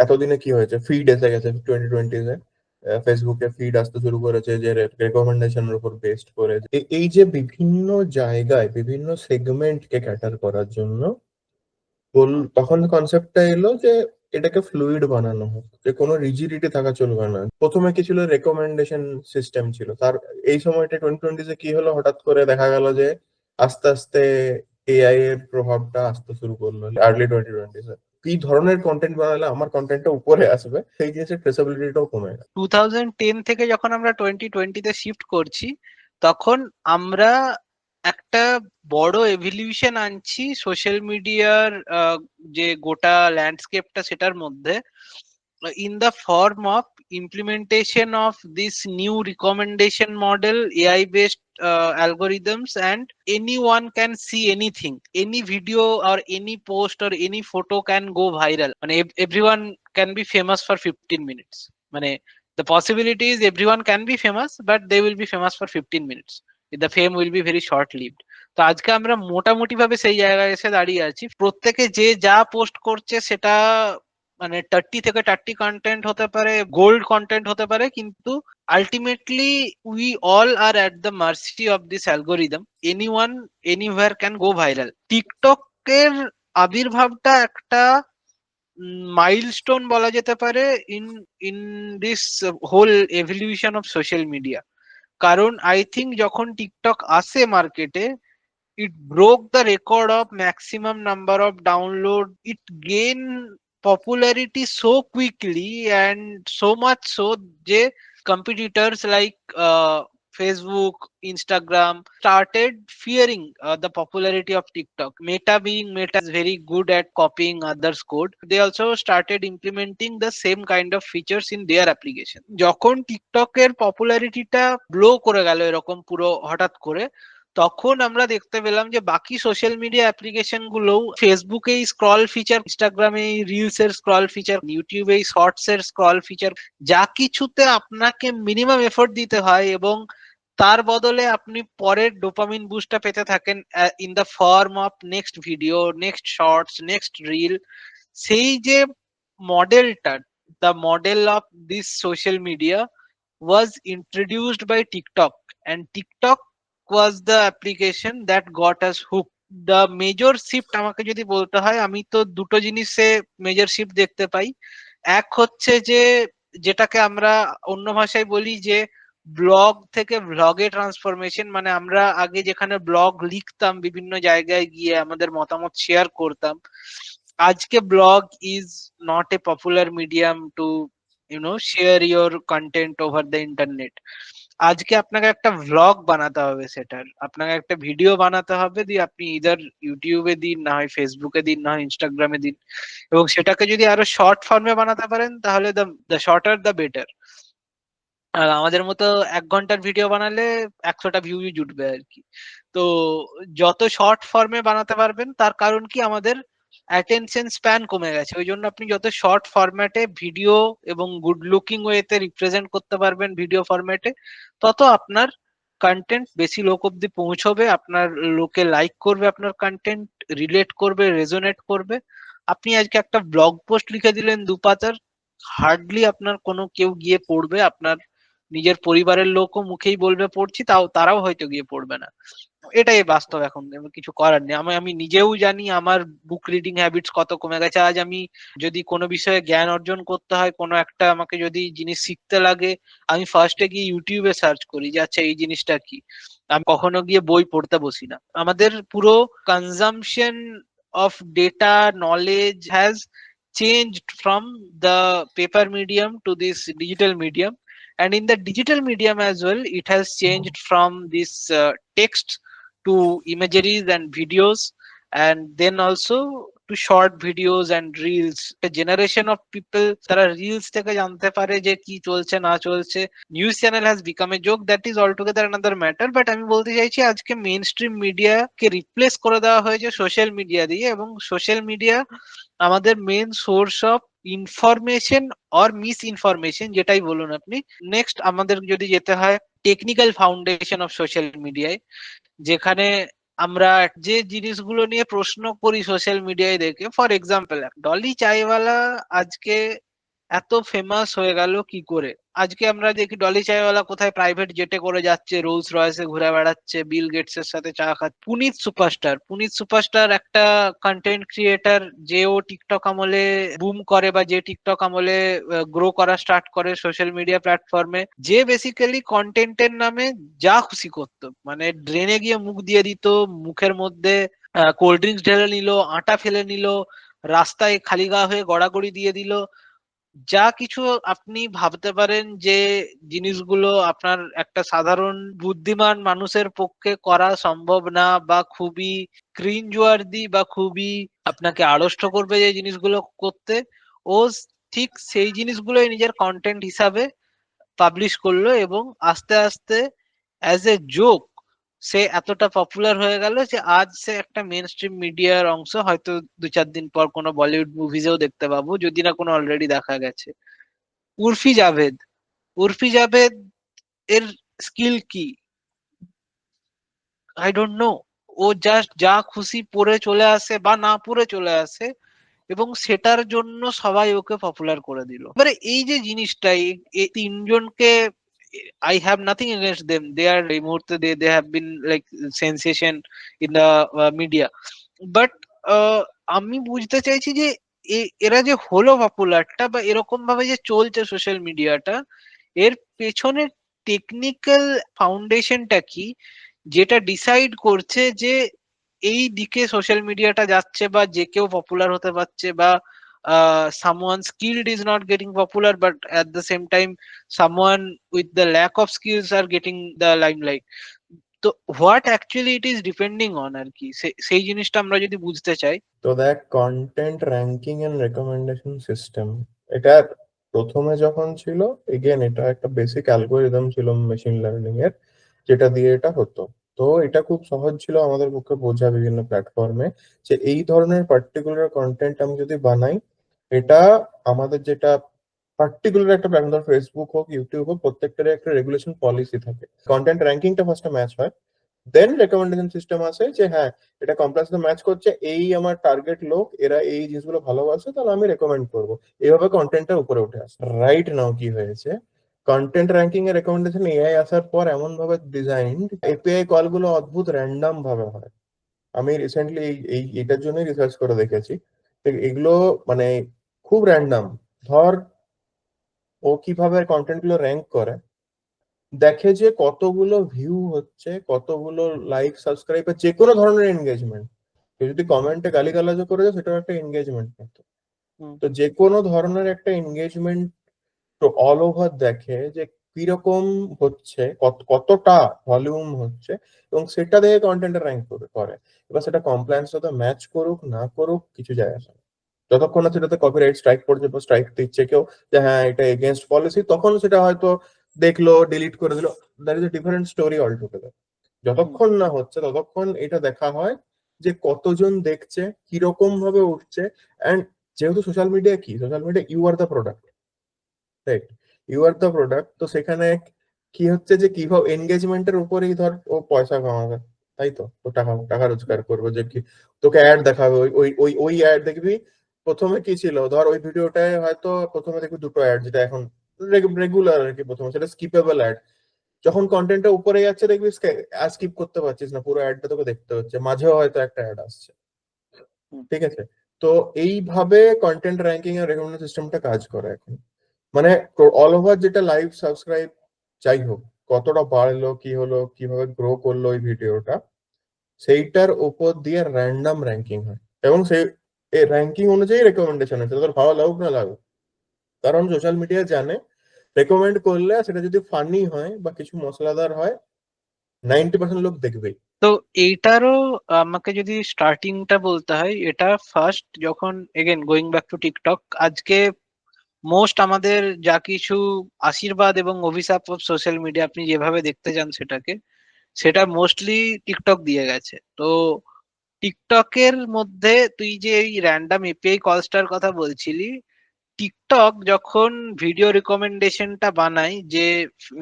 এতদিনে কি হয়েছে, ফিড এসে গেছে 2020s এ। ফেসবুকে ফিড আসতে শুরু করেছে যে রেকমেন্ডেশনের উপর বেসড করে। এই যে বিভিন্ন জায়গায় বিভিন্ন সেগমেন্টকে ক্যাটার করার জন্য তখন কনসেপ্টটা এলো যে এটাকে ফ্লুইড বানানো হোক, যে কোনো রিজিডিটি থাকা চলবে না। প্রথমে কি ছিল, রেকমেন্ডেশন সিস্টেম ছিল। তার এই সময়টা 2020s এ কি হলো, হঠাৎ করে দেখা গেল যে আস্তে আস্তে এআই এর প্রভাবটা আসতে শুরু করলো আর্লি 2020s এ। কি ধরনের কন্টেন্ট বানালে আমার কন্টেন্টটা উপরে আসবে, সেই জিনিসের ট্রেসেবিলিটিটাও কমে গেল। 2010 থেকে যখন আমরা 2020 তে শিফট করছি, তখন আমরা একটা বড় এভলিউশন আনছি সোশ্যাল মিডিয়ার যে গোটা ল্যান্ডস্কেপটা, সেটার মধ্যে in the form of implementation of this new recommendation model, AI based algorithms, and anyone can see anything, any video or any post or any photo can go viral. Everyone can be famous for 15 minutes. The possibility is everyone can be famous, but they will be famous for 15 minutes. The fame will be very short lived. তো আজকে আমরা মোটামুটি ভাবে সেই জায়গায় এসে দাঁড়িয়ে আছি, প্রত্যেকে যে যা পোস্ট করছে সেটা 30 থেকে 30 কন্টেন্ট হতে পারে, গোল্ড কন্টেন্ট হতে পারে, কিন্তু ultimately we all are at the mercy of this algorithm. Anyone anywhere can go viral. টিকটকের আবির্ভাবটা একটা মাইলস্টোন বলা যেতে পারে in in this whole evolution of social media. কারণ আই থিঙ্ক যখন টিকটক আসে মার্কেটে, it broke the record of maximum number of download. It gained popularity so quickly, and so much so যে competitors like Facebook, Instagram started fearing the popularity of TikTok. Meta is very good at copying others code, they also started implementing the same kind of features in their application. যখন টিকটকের পপুলারিটিটা blow করে গেল এরকম পুরো হঠাৎ করে, তখন আমরা দেখতে পেলাম যে বাকি সোশ্যাল মিডিয়া অ্যাপ্লিকেশন গুলো, ফেসবুকে স্ক্রল ফিচার, ইনস্টাগ্রামে রিলস এর স্ক্রল ফিচার, ইউটিউবে শর্টস এর স্ক্রল ফিচার, যা কিছুতে আপনাকে মিনিমাম এফোর্ট দিতে হয় এবং তার বদলে আপনি পরের ডোপামিন বুস্টটা পেতে থাকেন in the form of next video, next shorts, next reel. সেই যে মডেলটা, the model of this social media was introduced by TikTok, and TikTok was the application that got us hooked. The major shift আমাকে যদি বলতে হয়, আমি তো দুটো জিনিসে মেজর শিফট দেখতে পাই। এক হচ্ছে যে যেটাকে আমরা অন্য ভাষায় বলি যে ব্লগ থেকে ভ্লগে ট্রান্সফরমেশন। আমরা আগে যেখানে ব্লগ লিখতাম, বিভিন্ন জায়গায় গিয়ে আমাদের মতামত শেয়ার করতাম, আজকে blog is not a popular medium to share your content over the internet. আজকে আপনাকে একটা ভ্লগ বানাতে হবে, সেটার আপনাকে একটা ভিডিও বানাতে হবে, দিয়ে আপনি ইদার ইউটিউবে দিন, না হয় ফেসবুকে দিন, না হয় ইনস্টাগ্রামে দিন, এবং সেটাকে যদি আরো শর্ট ফর্মে বানাতে পারেন তাহলে দ্য শর্টার দ্য বেটার। আর আমাদের মতো 1 ঘন্টার ভিডিও বানালে 100টা ভিউই জুটবে আর কি। তো যত শর্ট ফর্মে বানাতে পারবেন, তার কারণ কি আমাদের অ্যাটেনশন স্প্যান কমে গেছে, ওই জন্য আপনি যত শর্ট ফরম্যাটে ভিডিও এবং গুড লুকিং ওয়েতে রিপ্রেজেন্ট করতে পারবেন ভিডিও ফরম্যাটে, তত আপনার কন্টেন্ট বেশি লোক অব্দি পৌঁছবে, আপনার লোকে লাইক করবে, আপনার কন্টেন্ট রিলেট করবে, রেজোনেট করবে। আপনি আজকে একটা ব্লগ পোস্ট লিখে দিলেন 2 পাতার, হার্ডলি আপনার কোনো কেউ গিয়ে পড়বে। আপনার নিজের পরিবারের লোকও মুখেই বলবে পড়ছি, তারাও হয়তো গিয়ে পড়বে না। এটাই বাস্তব, এখন কিছু করার নেই। আমি নিজেও জানি আমার বুক রিডিং হ্যাবিটস কত কমে গেছে। আজ আমি যদি কোনো বিষয়ে জ্ঞান অর্জন করতে হয়, কোনো একটা আমাকে যদি জিনিস শিখতে লাগে, আমি ফার্স্টে গিয়ে ইউটিউবে সার্চ করি যে আচ্ছা এই জিনিসটা কি। আমি কখনো গিয়ে বই পড়তে বসি না। আমাদের পুরো consumption of data knowledge has changed from the paper medium to this digital medium, and in the digital medium as well it has changed from this text to imageries and videos, and then also to short videos and reels. A generation of people tara reels থেকে জানতে পারে যে কি চলছে না চলছে। News channel has become a joke, that is altogether another matter, but আমি বলতে চাইছি আজকে মেইন স্ট্রিম মিডিয়া কে রিপ্লেস করে দেওয়া হয়েছে সোশ্যাল মিডিয়া দিয়ে, এবং সোশ্যাল মিডিয়া আমাদের main source of information or miss information, যেটাই বলুন আপনি। নেক্সট আমাদের যদি যেতে হয় টেকনিক্যাল ফাউন্ডেশন অফ সোশ্যাল মিডিয়ায়, যেখানে আমরা যে জিনিসগুলো নিয়ে প্রশ্ন করি সোশ্যাল মিডিয়ায় দেখে, ফর এক্সাম্পল ডলি চাইওয়ালা আজকে এত ফেমাস হয়ে গেল কি করে? আজকে আমরা দেখি ডলি চাইওয়ালা কোথায় প্রাইভেট জেটে করে যাচ্ছে, রোলস রয়েসে ঘুরে বেড়াচ্ছে, বিল গেটস এর সাথে চা খাচ্ছে। পুনিত সুপারস্টার একটা কন্টেন্ট ক্রিয়েটার, যে ও টিকটক আমলে বুম করে বা যে টিকটক আমলে গ্রো করা স্টার্ট করে সোশ্যাল মিডিয়া প্ল্যাটফর্মে, যে বেসিক্যালি কন্টেন্টের নামে যা খুশি করতো, ড্রেনে গিয়ে মুখ দিয়ে দিত, মুখের মধ্যে কোল্ড ড্রিঙ্কস ঢেলে নিল, আটা ফেলে নিল, রাস্তায় খালি গা হয়ে গড়াগড়ি দিয়ে দিল, যা কিছু আপনি ভাবতে পারেন যে জিনিসগুলো আপনার একটা সাধারণ বুদ্ধিমান মানুষের পক্ষে করা সম্ভব না, বা খুবই ক্রিঞ্জ ওয়ার্দি, বা খুবই আপনাকে আড়ষ্ট করবে যে জিনিসগুলো করতে, ও ঠিক সেই জিনিসগুলোই নিজের কন্টেন্ট হিসাবে পাবলিশ করলো এবং আস্তে আস্তে অ্যাজ এ জোক সে এতটা পপুলার হয়ে গেল যে আজ সে একটা মেন স্ট্রিম মিডিয়ার অংশ, হয়তো 2-4 দিন পর কোনো বলিউড মুভিজেও দেখতে পাবো, যদি না কোনো অলরেডি দেখা গেছে। উর্ফি জাভেদ, উর্ফি জাভেদ এর স্কিল কি আই ডোন্ট নো। ও জাস্ট যা খুশি পড়ে চলে আসে বা না পড়ে চলে আসে এবং সেটার জন্য সবাই ওকে পপুলার করে দিল। এবারে এই যে জিনিসটা, এই তিনজনকে, I have nothing against them, they are এই মুহূর্তে they have been like sensation in the media, but আমি বুঝতে চাইছি যে এরা যে হলো পপুলারটা বা এরকম ভাবে যে চলছে সোশ্যাল মিডিয়াটা, এর পেছনে টেকনিক্যাল ফাউন্ডেশনটা কি যেটা ডিসাইড করছে যে এই দিকে সোশ্যাল মিডিয়াটা যাচ্ছে বা যে কেউ পপুলার হতে পারছে, বা someone skilled is not getting popular but at the same time someone with the lack of skills are getting the limelight. তো what actually it is depending on আর কি, সেই জিনিসটা আমরা যদি বুঝতে চাই। তো দেখ, content ranking and recommendation system, এটা প্রথমে যখন ছিল, এগেন এটা একটা বেসিক অ্যালগোরিদম ছিল মেশিন লার্নিং এর, যেটা দিয়ে এটা হতো। তো এটা খুব সহজ ছিল আমাদের পক্ষে বোঝা বিভিন্ন প্ল্যাটফর্মে, যে এই ধরনের পার্টিকুলার কন্টেন্ট আমি যদি বানাই, এটা আমাদের যেটা পার্টিকুলার একটা প্ল্যাটফর্ম, ফেসবুক হোক ইউটিউব হোক, প্রত্যেকটারই একটা রেগুলেশন পলিসি থাকে। কন্টেন্ট র্যাঙ্কিংটা ফার্স্টে ম্যাচ হয়, দেন রেকমেন্ডেশন সিস্টেম আছে যে হ্যাঁ, এটা কমপ্লেক্স ম্যাচ করছে, এই আমার টার্গেট লোক, এরা এই জিনিসগুলো ভালোবাসে, তাহলে আমি রেকমেন্ড করবো। এইভাবে কন্টেন্টটা উপরে উঠে আসে। রাইট নাও কি হয়েছে, কন্টেন্ট র্যাঙ্কিং এর রেকমেন্ডেশন এআই আসার পর এমন ভাবে ডিজাইন, এপিআই কল গুলো অদ্ভুত র্যান্ডম ভাবে হয়। আমি রিসেন্টলি এটার জন্যই রিসার্চ করে দেখেছি, এগুলো মানে খুব র্যান্ডম। ধর, ও কিভাবে কন্টেন্ট গুলো র্যাঙ্ক করে, দেখে যে কতগুলো ভিউ হচ্ছে, কতগুলো লাইক সাবস্ক্রাইব, যে কোনো ধরনের এনগেজমেন্ট। কেউ যদি কমেন্টে গালিগালাজও করে যায়, সেটাও একটা এনগেজমেন্ট। তো যে কোনো ধরনের একটা এনগেজমেন্ট তো অল ওভার দেখে যে কিরকম হচ্ছে, কতটা ভলিউম হচ্ছে, এবং সেটা দেখে কন্টেন্ট র্যাঙ্ক করে। এবার সেটা কমপ্লায়েন্স সাথে ম্যাচ করুক না করুক কিছু যায় আসে না। যতক্ষণ না সেটাতে কপিরাইট স্ট্রাইক পড়ছে বা স্ট্রাইক দিচ্ছে কেউ, যে হ্যাঁ এটা এগেনস্ট পলিসি, তখন সেটা হয়তো দেখলো, ডিলিট করে দিল, that is a different story all together. যতক্ষণ না হচ্ছে ততক্ষণ এটা দেখা হয় যে কতজন দেখছে, কিরকম ভাবে উঠছে। অ্যান্ড যেহেতু social media, social media you are the product, right? You are the product. তো সেখানে কি হচ্ছে যে কিভাবে এনগেজমেন্টের উপরেই ধর ও পয়সা কামাবে, তাই তো? ও টাকা টাকা রোজগার করবে, যে কি তোকে অ্যাড দেখাবে, ওই ওই ওই ওই অ্যাড দেখবি। প্রথমে কি ছিল, ধর ওই ভিডিওটায় হয়তো প্রথমে দেখবি দুটো অ্যাড, যেটা এখন রেগুলার আর কি, প্রথমে সেটা স্কিপেবল অ্যাড। যখন কন্টেন্টটা উপরে যাচ্ছে দেখবি স্কিপ করতে পারছিস না, পুরো অ্যাডটা তোকে দেখতে হচ্ছে, মাঝেও হয়তো একটা অ্যাড আসছে। ঠিক আছে? তো এইভাবে কন্টেন্ট র্যাঙ্কিং আর রেকমেন্ডেশন সিস্টেমটা কাজ করে এখন। মানে অল ওভার যেটা লাইভ সাবস্ক্রাইব, যাই হোক কতটা বাড়লো, কি হলো, কিভাবে গ্রো করলো ওই ভিডিওটা, সেইটার উপর দিয়ে র্যান্ডম র্যাঙ্কিং হয়। এবং সেই র্যাঙ্কিং অনুযায়ী রেকমেন্ডেশন আছে, তোর ভালো লাগুক না লাগুক। কারণ সোশ্যাল মিডিয়া জানে রেকমেন্ড করলে সেটা যদি ফানি হয় বা কিছু মশলাদার হয়, 90% লোক দেখবেই। তো এইটারও আমাকে যদি স্টার্টিংটা বলতে হয়, এটা ফার্স্ট যখন again going back to TikTok, আজকে মোস্ট আমাদের যা কিছু আশীর্বাদ এবং অভিশাপ অফ সোশ্যাল মিডিয়া আপনি যেভাবে দেখতে চান সেটাকে, সেটা মোস্টলি টিকটক দিয়ে গেছে। তো টিকটকের মধ্যে তুই যে এই র্যান্ডম এপিআই কলসটার কথা বলছিলি, টিকটক যখন ভিডিও রিকমেন্ডেশনটা বানায়, যে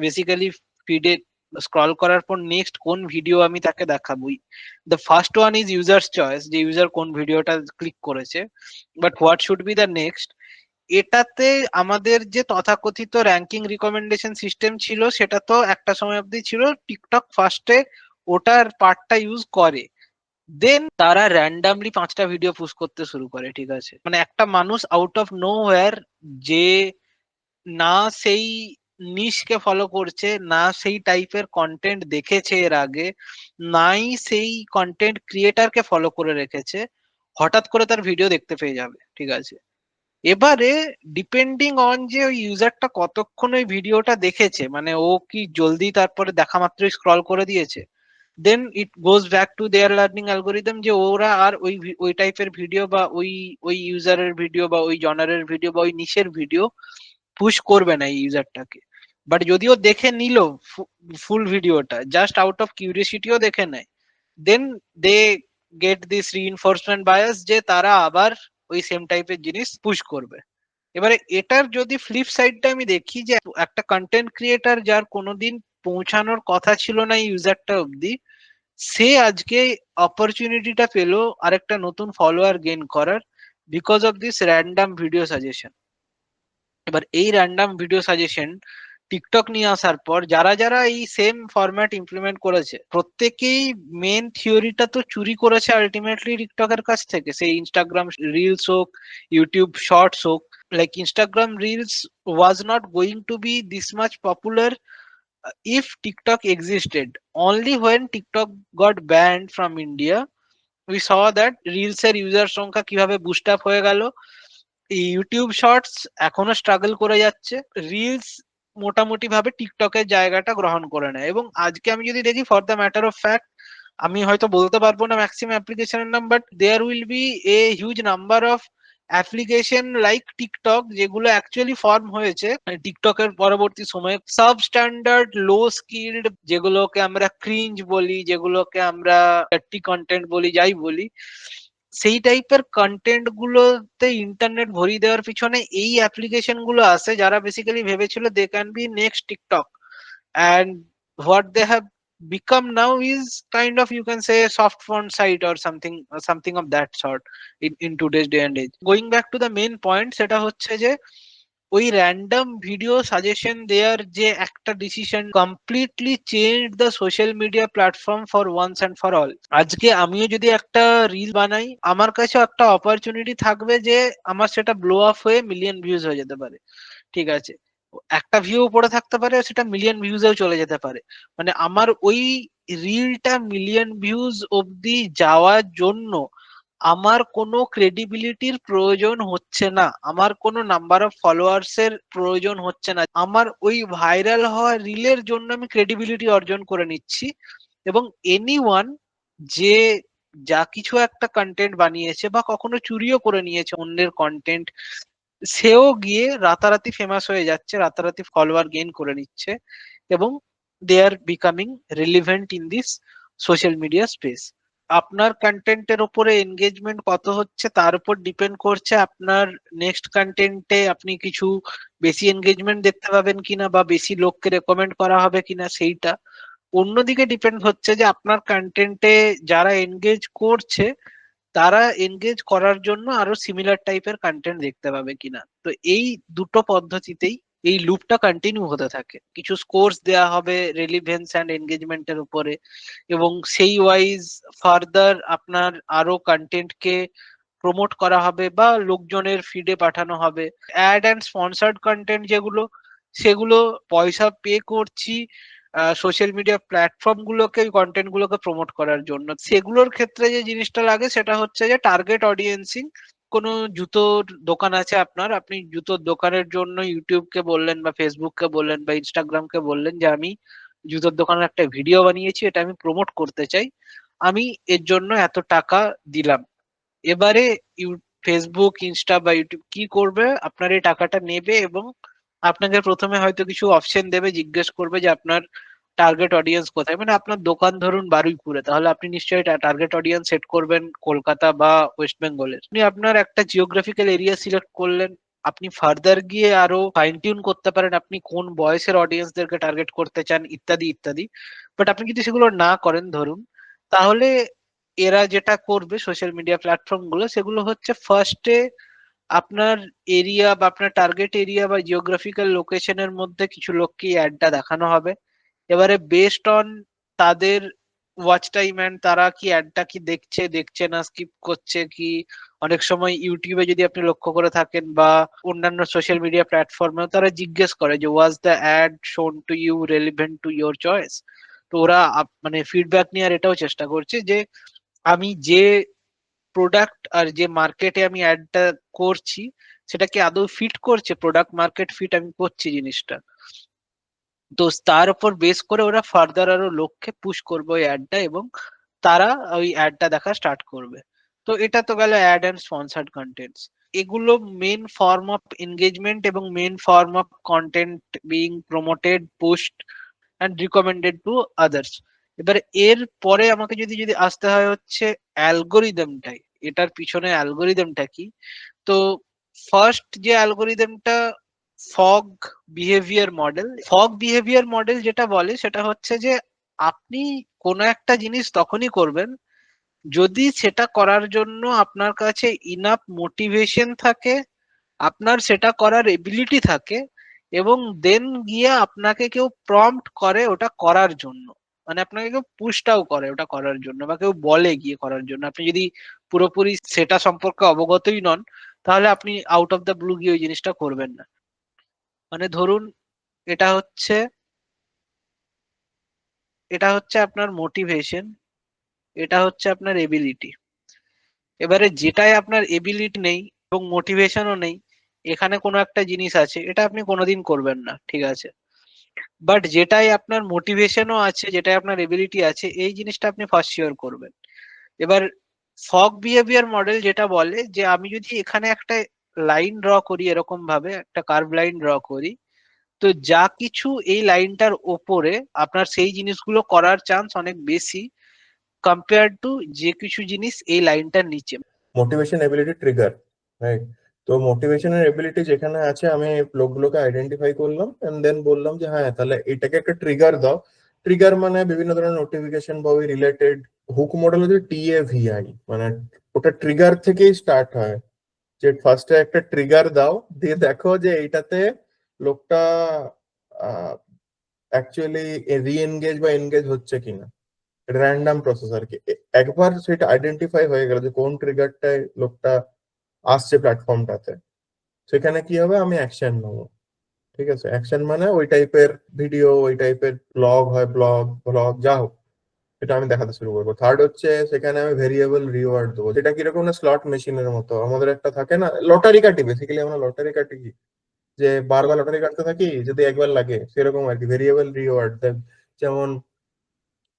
বেসিক্যালি ফিডে স্ক্রল করার পর নেক্সট কোন ভিডিও আমি তাকে দেখাবো, the first one is users choice, যে ইউজার কোন ভিডিওটা ক্লিক করেছে, but what should be the next. এটাতে আমাদের যে তথাকথিত র্যাঙ্কিং রিকমেন্ডেশন সিস্টেম ছিল, সেটা তো একটা সময় অবধি ছিল, টিকটক ফার্স্টে ওটার পার্টটা ইউজ করে, দেন তারা র্যান্ডামলি 5টা ভিডিও পুশ করতে শুরু করে। ঠিক আছে, মানে একটা মানুষ আউট অফ নো হোয়ার, যে না সেই নিশকে ফলো করছে, না সেই টাইপের কন্টেন্ট দেখেছে এর আগে, নাই সেই কন্টেন্ট ক্রিয়েটারকে ফলো করে রেখেছে, হঠাৎ করে তার ভিডিও দেখতে পেয়ে যাবে। ঠিক আছে, এবারে ডিপেন্ডিং অন যে ওই ইউজারটা কতক্ষণ ওই ভিডিওটা দেখেছে, মানে ও কি জলদি তারপরে দেখা মাত্রই স্ক্রল করে দিয়েছে, then it goes back to their learning algorithm, যে ওরা আর ওই টাইপের ভিডিও বা ওই ইউজারের ভিডিও বা ওই জনারের ভিডিও বা ওই নিশের ভিডিও পুশ করবে না এই ইউজারটাকে। বাট যদিও দেখে নিল ফুল ভিডিওটা, জাস্ট আউট অফ কিউরিয়াসিটিও দেখে নেয়, then they get this reinforcement bias যে তারা আবার ওই সেম টাইপের জিনিস পুশ করবে। এবারে এটার যদি ফ্লিপ সাইডটা আমি দেখি, যে একটা কন্টেন্ট ক্রিয়েটার যার কোনোদিন পৌঁছানোর কথা ছিল না ইউজারটা অব্দি, সে আজকে অপরচুনিটিটা পেলো আরেকটা নতুন ফলোয়ার গেইন করার, because of this random video suggestion. এবার এই র্যান্ডাম ভিডিও সাজেশন টিকটক নিয়ে আসার পর যারা যারা এই সেম ফরম্যাট ইমপ্লিমেন্ট করেছে, প্রত্যেকেই মেন থিওরিটা তো চুরি করেছে আলটিমেটলি টিকটকের কাছ থেকে। সেই ইনস্টাগ্রাম রিলস হোক, ইউটিউব শর্টস হোক, like Instagram reels was not going to be this much popular if TikTok existed. Only when TikTok got banned from India, we saw that Reels এর ইউজার সংখ্যা কিভাবে boost up হয়ে গেল। YouTube shorts এখনো struggle করে যাচ্ছে, reels মোটামুটি ভাবে টিকটকের জায়গাটা গ্রহণ করে নেয়। এবং আজকে আমি যদি দেখি, for the matter of fact, আমি হয়তো বলতে পারবো না ম্যাক্সিমাম অ্যাপ্লিকেশনের নাম, but there will be a huge number of application like TikTok যেগুলো অ্যাকচুয়ালি ফর্ম হয়েছে টিকটকের পরবর্তী সময়ে, সাব স্ট্যান্ডার্ড লো স্কিল্ড, যেগুলোকে আমরা ক্রিঞ্জ বলি, যেগুলোকে আমরা ডার্টি কন্টেন্ট বলি, যাই বলি, সেই টাইপের কন্টেন্ট গুলোতে ইন্টারনেট ভরিয়ে দেওয়ার পিছনে এই অ্যাপ্লিকেশন গুলো আছে, যারা বেসিক্যালি ভেবেছিল they can be next TikTok, and what they have become now is kind of, you can say, a soft phone site or something of that sort in today's day and age. Going back to the main point, সেটা হচ্ছে যে ওই random video suggestion দেওয়ার যে একটা decision completely change the social media platform for once and for all. আজকে আমিও যদি একটা রিল বানাই, আমার কাছেও একটা অপরচুনিটি থাকবে যে আমার সেটা ব্লো আপ হয়ে মিলিয়ন ভিউজ হয়ে যেতে পারে, ঠিক আছে, একটা ভিউ পড়ে থাকতে পারে, সেটা মিলিয়ন ভিউজেও চলে যেতে পারে। মানে আমার ওই রিলটা মিলিয়ন ভিউজ অব্দি যাওয়ার জন্য আমার কোনো ক্রেডিবিলিটির প্রয়োজন হচ্ছে না, আমার কোনো নাম্বার অফ ফলোয়ার্স এর প্রয়োজন হচ্ছে না, আমার ওই ভাইরাল হওয়া রিলের জন্য আমি ক্রেডিবিলিটি অর্জন করে নিচ্ছি। এবং এনিওয়ান যে যা কিছু একটা কন্টেন্ট বানিয়েছে বা কখনো চুরিও করে নিয়েছে অন্যের কন্টেন্ট, সেও গিয়ে রাতারাতি ফেমাস হয়ে যাচ্ছে, রাতারাতি ফলোয়ার গেইন করে নিচ্ছে, এবং they are becoming relevant in this social media space. আপনার কন্টেন্টের উপরে এনগেজমেন্ট কত হচ্ছে তার উপর ডিপেন্ড করছে আপনার নেক্সট কন্টেন্টে আপনি কিছু বেশি এনগেজমেন্ট দেখতে পাবেন কিনা বা বেশি লোককে রেকমেন্ড করা হবে কিনা, সেইটা। অন্যদিকে ডিপেন্ড হচ্ছে যে আপনার কন্টেন্টে যারা এনগেজ করছে তারা এনগেজ করার জন্য আরো সিমিলার টাইপের কন্টেন্ট দেখতে পাবে কিনা। তো এই দুটো পদ্ধতিতেই এই লুপটা কন্টিনিউ হতে থাকে। কিছু স্কোরস দেয়া হবে রেলিভেন্স অ্যান্ড এনগেজমেন্টের উপরে, এবং সেই ওয়াইজ ফার্দার আপনার আরো কন্টেন্টকে প্রমোট করা হবে বা লোকজনের ফিডে পাঠানো হবে। অ্যাড অ্যান্ড স্পন্সার্ড কন্টেন্ট যেগুলো, সেগুলো পয়সা পে করছি সোশ্যাল মিডিয়া প্ল্যাটফর্ম গুলোকে, কন্টেন্ট গুলোকে প্রমোট করার জন্য। সেগুলোর ক্ষেত্রে যে জিনিসটা লাগে সেটা হচ্ছে যে টার্গেট অডিয়েন্সিং। কোনো জুতোর দোকান আছে আপনার, আপনি জুতোর দোকানের জন্য ইউটিউবকে বললেন বা ফেসবুককে বললেন বা ইনস্টাগ্রামকে বললেন যে আমি জুতোর দোকানের একটা ভিডিও বানিয়েছি, এটা আমি প্রমোট করতে চাই, আমি এর জন্য এত টাকা দিলাম। এবারে ফেসবুক, ইনস্টা বা ইউটিউব কি করবে, আপনার এই টাকাটা নেবে এবং আপনাকে প্রথমে হয়তো কিছু অপশন দেবে, জিজ্ঞেস করবে যে আপনার টার্গেট অডিয়েন্স কোথায়। মানে আপনার দোকান ধরুন বারুইপুরে, তাহলে আপনি নিশ্চয়ই টার্গেট অডিয়েন্স সেট করবেন কলকাতা বা ওয়েস্ট বেঙ্গলের। আপনি আপনার একটা জিওগ্রাফিক্যাল এরিয়া সিলেক্ট করলেন, আপনি ফার্দার গিয়ে আরো ফাইন টিউন করতে পারেন আপনি কোন বয়সের অডিয়েন্সদেরকে টার্গেট করতে চান, ইত্যাদি ইত্যাদি। বাট আপনি যদি সেগুলো না করেন ধরুন, তাহলে এরা যেটা করবে সোশ্যাল মিডিয়া প্ল্যাটফর্ম গুলো, সেগুলো হচ্ছে ফার্স্টে আপনার এরিয়া বা আপনার টার্গেট এরিয়া বা জিওগ্রাফিক্যাল লোকেশনের মধ্যে কিছু লোককে অ্যাডটা দেখানো হবে। এবারে বেসড অন তাদের ওয়াচ টাইম এন্ড তারা কি অ্যাডটা কি দেখছে, দেখছে না, স্কিপ করছে কি, অনেক সময় ইউটিউবে যদি আপনি লক্ষ্য করে থাকেন বা অন্যান্য সোশ্যাল মিডিয়া প্ল্যাটফর্মেও তারা জিজ্ঞেস করে যে was the ad shown to you relevant to your choice. তো ওরা মানে ফিডব্যাক নেওয়ার এটাও চেষ্টা করছে যে আমি যে প্রোডাক্ট আর যে মার্কেটে আমি অ্যাডটা করছি সেটাকে আদৌ ফিট করছে, প্রোডাক্ট মার্কেট ফিট আমি করছি জিনিসটা। তো তার উপর বেস করে ওরা ফার্দার আরো লোককে পুশ করবে ওই অ্যাডটা, এবং তারা ওই অ্যাডটা দেখা স্টার্ট করবে। তো এটা তো গেল অ্যাড অ্যান্ড স্পন্সার্ড কন্টেন্টস। এগুলো মেন ফর্ম অফ এনগেজমেন্ট এবং main form of content being promoted, pushed and recommended to others. এবার এর পরে আমাকে যদি যদি আসতে হয় হচ্ছে অ্যালগোরিদমটাই, এটার পিছনে অ্যালগোরিদমটা কি। তো ফার্স্ট যে অ্যালগোরিদমটা ফগ বিহেভিয়ার মডেল, যেটা বলে সেটা হচ্ছে যে আপনি কোনো একটা জিনিস তখনই করবেন যদি সেটা করার জন্য আপনার কাছে ইনাফ মোটিভেশন থাকে, আপনার সেটা করার এবিলিটি থাকে, এবং দেন গিয়ে আপনাকে কেউ প্রম্পট করে ওটা করার জন্য, মানে আপনাকে কেউ পুশটাও করে ওটা করার জন্য, বা কেউ বলে গিয়ে করার জন্য। আপনি যদি পুরোপুরি সেটা সম্পর্কে অবগতই নন, তাহলে আপনি আউট অফ দ্য ব্লু গিয়ে ওই জিনিসটা করবেন না। মানে ধরুন এটা হচ্ছে এটা হচ্ছে আপনার মোটিভেশন, এটা হচ্ছে আপনার এবিলিটি। এবারে যেটাই আপনার এবিলিটি নেই এবং মোটিভেশনও নেই, এখানে কোনো একটা জিনিস আছে, এটা আপনি কোনোদিন করবেন না, ঠিক আছে। বাট যেটাই আপনার মোটিভেশনও আছে, যেটাই আপনার এবিলিটি আছে, এই জিনিসটা আপনি ফার্স্ট শিওর করবেন। এবার ফগ বিহেভিয়ার মডেল যেটা বলে যে আমি যদি এখানে একটা লাইন ড্র করি, এরকম ভাবে একটা কার্ভ লাইন ড্র করি, তো যা কিছু এই লাইনটার ওপরে আপনার সেই জিনিসগুলো করার চান্স অনেক বেশি কম্পেয়ার টু যে কিছু জিনিস এই লাইনটার নিচে। Motivation ability trigger, right? তো মোটিভেশনের এবিলিটি যেখানে আছে আমি লোকগুলোকে আইডেন্টিফাই করলাম এন্ড দেন বললাম যে হ্যাঁ তাহলে এটাকে একটা ট্রিগার দাও। ট্রিগার মানে বিভিন্ন ধরনের নোটিফিকেশন বা ওই রিলেটেড। হুক মডেল হচ্ছে TAVI, মানে ওটা ট্রিগার থেকেই স্টার্ট হয়, যে ফার্স্টে একটা ট্রিগার দাও, দিয়ে দেখো যে এইটাতে লোকটা অ্যাকচুয়ালি রিএনগেজ বা এনগেজ হচ্ছে কিনা। র্যান্ডম প্রসেস আর কি। একবার সেটা আইডেন্টিফাই হয়ে গেল যে কোন ট্রিগারটায় লোকটা আসছে প্ল্যাটফর্মটাতে, সেখানে কি হবে, আমি অ্যাকশন নেবো। ঠিক আছে, অ্যাকশন মানে ওই টাইপের ভিডিও, ওই টাইপের ব্লগ হয়, ব্লগ যা হোক, এটা আমি দেখাতে শুরু করবো। থার্ড হচ্ছে সেখানে আমি ভেরিয়েবল রিওয়ার্ড দেবো, যেটা কিরকম না স্লট মেশিনের মতো। আমাদের একটা থাকে না, লটারি কাটি, বেসিক্যালি আমরা লটারি কাটি কি, যে বারবার লটারি কাটতে থাকি যদি একবার লাগে, সেরকম আর কি ভেরিয়েবল রিওয়ার্ড। যেমন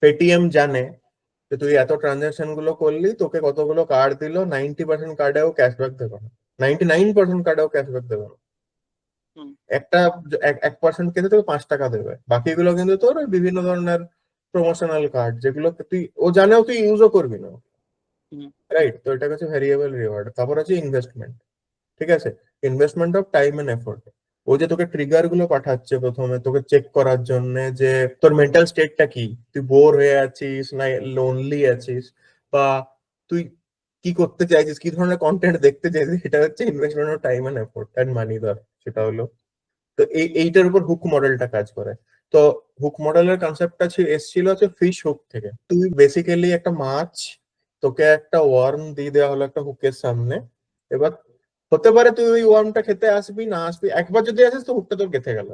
পেটিএম জানে যে তুই এত ট্রানজাকশন গুলো করলি, তোকে কতগুলো কার্ড দিল, 90% কার্ডেও ক্যাশব্যাক দেবে না, 99% কার্ডেও ক্যাশব্যাক দেবে না। হুম, একটা 1% কিন্তু তোকে 5 টাকা দেবে, বাকিগুলো কিন্তু তোর ওই বিভিন্ন ধরনের প্রমোশনাল কার্ড, যেগুলো তুই ও জানেও তুই ইউজও করবি না, হুম, রাইট? তো এটা হচ্ছে ভ্যারিয়েবল রিওয়ার্ড। তারপর আছে ইনভেস্টমেন্ট। ঠিক আছে, investment of time and effort. ও যে তোকে ট্রিগার গুলো পাঠাচ্ছে প্রথমে তোকে চেক করার জন্য যে তোর মেন্টাল স্টেটটা কি, তুই বোর হয়ে আছিস না লোনলি আছিস, বা তুই কি করতে চাইছিস, কি ধরনের কন্টেন্ট দেখতে চাইছিস, এটা হচ্ছে investment of time and effort and money ধর, সেটা হলো। তো এইটার উপর হুক মডেলটা কাজ করে। তো হুক মডেলের কনসেপ্টটা এসেছিল হচ্ছে ফিশ হুক থেকে। তুই বেসিক্যালি একটা মাছ, তোকে একটা ওয়ার্ম দিয়ে দেওয়া হলো একটা হুকের সামনে। এবার হতে পারে তুই ওই ওয়ার্মটা খেতে আসবি না আসবি, একবার যদি আসিস তো হুকটা তোর গেঁথে গেল,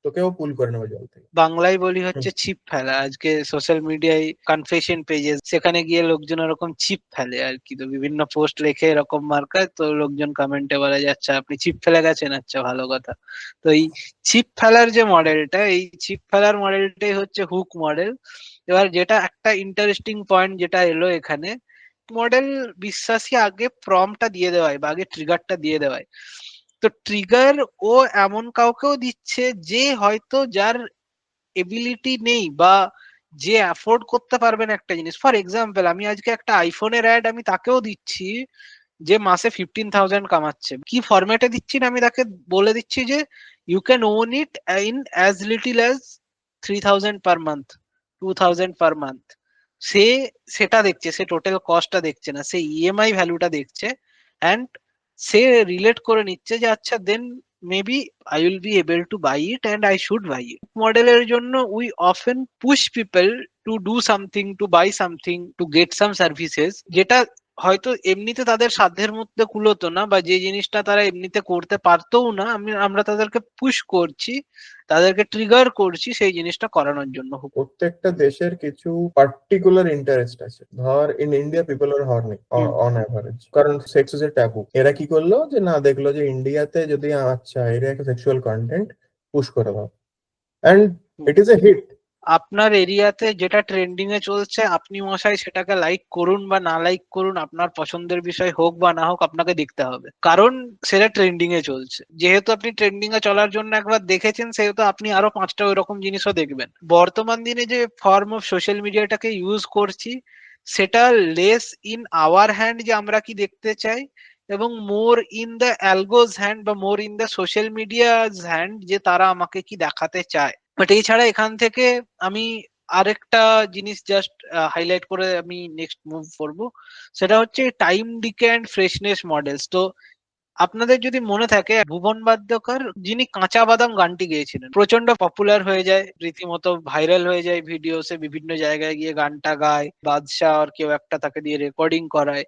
তোকেও পুল করে নেবে জল থেকে। বাংলায় বলি হুম। হচ্ছে ছিপ ফেলা। আজকে সোশ্যাল মিডিয়ায় কনফেশন পেজে সেখানে গিয়ে লোকজন এরকম ছিপ ফেলে আর কি, তো বিভিন্ন পোস্ট লেখে এরকম মার্কায়, তো লোকজন কমেন্টে বলে যাচ্ছে আপনি ছিপ ফেলে গেছেন, আচ্ছা ভালো কথা। তো এই ছিপ ফেলার যে মডেলটা, এই ছিপ ফেলার মডেলটাই হচ্ছে হুক মডেল। এবার যেটা একটা ইন্টারেস্টিং পয়েন্ট যেটা এলো এখানে, মডেল বিশ্বাসী আগে প্রম্পটটা দিয়ে দেওয়ায় বা আগে ট্রিগারটা দিয়ে দেওয়ায়। তো ট্রিগার ও এমন কাউকেও দিচ্ছে যে হয়তো যার এবিলিটি নেই, বা যে অ্যাফোর্ড করতে পারবেন একটা জিনিস। ফর এক্সাম্পল, আমি আজকে একটা আইফোনের অ্যাড আমি তাকেও দিচ্ছি যে মাসে 15,000 কামাচ্ছে। কি ফরম্যাটে দিচ্ছি না, আমি তাকে বলে দিচ্ছি যে you can own it in as little as 3,000 per month, 2,000 per month. সে সেটা দেখছে, সে টোটাল কস্টটা দেখছে না, সে ইএমআই ভ্যালুটা দেখছে। অ্যান্ড সে রিলেট করে নিচ্ছে যে আচ্ছা দেন maybe I will be able to buy it and I should buy it. মডেলের জন্য we often push people to do something, to buy something, to get some services, যেটা হয়তো এমনিতে তাদের সাধ্যের মধ্যে কুলোতো না, বা যে জিনিসটা তারা এমনিতে করতে পারতোও না, আমরা তাদেরকে পুশ করছি, তাদেরকে ট্রিগার করছি সেই জিনিসটা করানোর জন্য। প্রত্যেকটা দেশের কিছু পার্টিকুলার ইন্টারেস্ট আছে। ধর in India people are horny hmm, on average, কারণ সেক্স ইজ এ ট্যাবু। এরা কি করলো যে না দেখলো যে ইন্ডিয়াতে যদি আচ্ছা এর একটা সেক্সুয়াল কন্টেন্ট পুশ করে দাও, and it is a hit. আপনার এরিয়াতে যেটা ট্রেন্ডিং এ চলছে আপনি মশাই সেটাকে লাইক করুন বা না লাইক করুন, আপনার পছন্দের বিষয় হোক বা না হোক আপনাকে দেখতে হবে, কারণ সেটা ট্রেন্ডিং এ চলছে। যেহেতু আপনি ট্রেন্ডিং এ চলার জন্য একবার দেখেছেন, সেহেতু আপনি আরো 5টা ওইরকম জিনিসও দেখবেন। বর্তমান দিনে যে ফর্ম অফ সোশ্যাল মিডিয়াটাকে ইউজ করছি সেটা লেস ইন আওয়ার হ্যান্ড যে আমরা কি দেখতে চাই, এবং more in the algo's hand বা more in the social media's hand যে তারা আমাকে কি দেখাতে চায়। বাট এছাড়া এখান থেকে আমি আরেকটা জিনিস জাস্ট হাইলাইট করে আমি নেক্সট মুভ করব, সেটা হচ্ছে time decay and freshness models. তো আপনাদের যদি মনে থাকে, ভুবন বাদ্যকর যিনি কাঁচা বাদাম গানটি গেয়েছিলেন, প্রচন্ড পপুলার হয়ে যায়, রীতিমতো ভাইরাল হয়ে যায় ভিডিওসে, বিভিন্ন জায়গায় গিয়ে গানটা গায়, বাদশাহ আর কেউ একটা তাকে দিয়ে রেকর্ডিং করায়।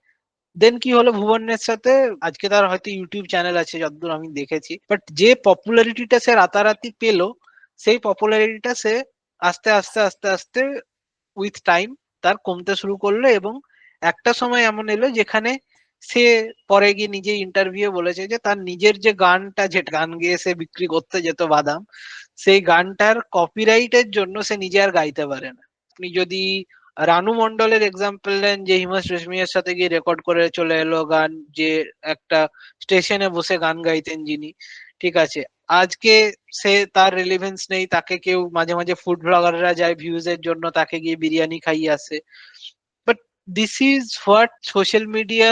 দেন কি হলো ভুবনের সাথে, আজকে তার হয়তো ইউটিউব চ্যানেল আছে যতদূর আমি দেখেছি, বাট যে পপুলারিটিটা সে রাতারাতি পেলো, সেই পপুলারিটিটা সে আস্তে আস্তে আস্তে আস্তে উইথ টাইম তার কমতে শুরু করলো, এবং একটা সময় এমন এলো যেখানে সে পরে গিয়ে নিজে ইন্টারভিউ বলেছে যে তার নিজের যে গানটা, যে গান গেয়ে সে বিক্রি করতে যেত বাদাম, সেই গানটার কপিরাইটের জন্য সে নিজে আর গাইতে পারে না। আপনি যদি রানু মন্ডলের এক্সাম্পল নেন, যে হিমেশ রেশমিয়ার সাথে গিয়ে রেকর্ড করে চলে এলো গান, যে একটা স্টেশনে বসে গান গাইতেন যিনি, ঠিক আছে, আজকে সে তার রিলেভেন্স নেই, তাকে কেউ মাঝে মাঝে ফুড ব্লগাররা যায় ভিউজ এর জন্য, তাকে গিয়ে বিরিয়ানি খাইয়ে আসে। But this is what social media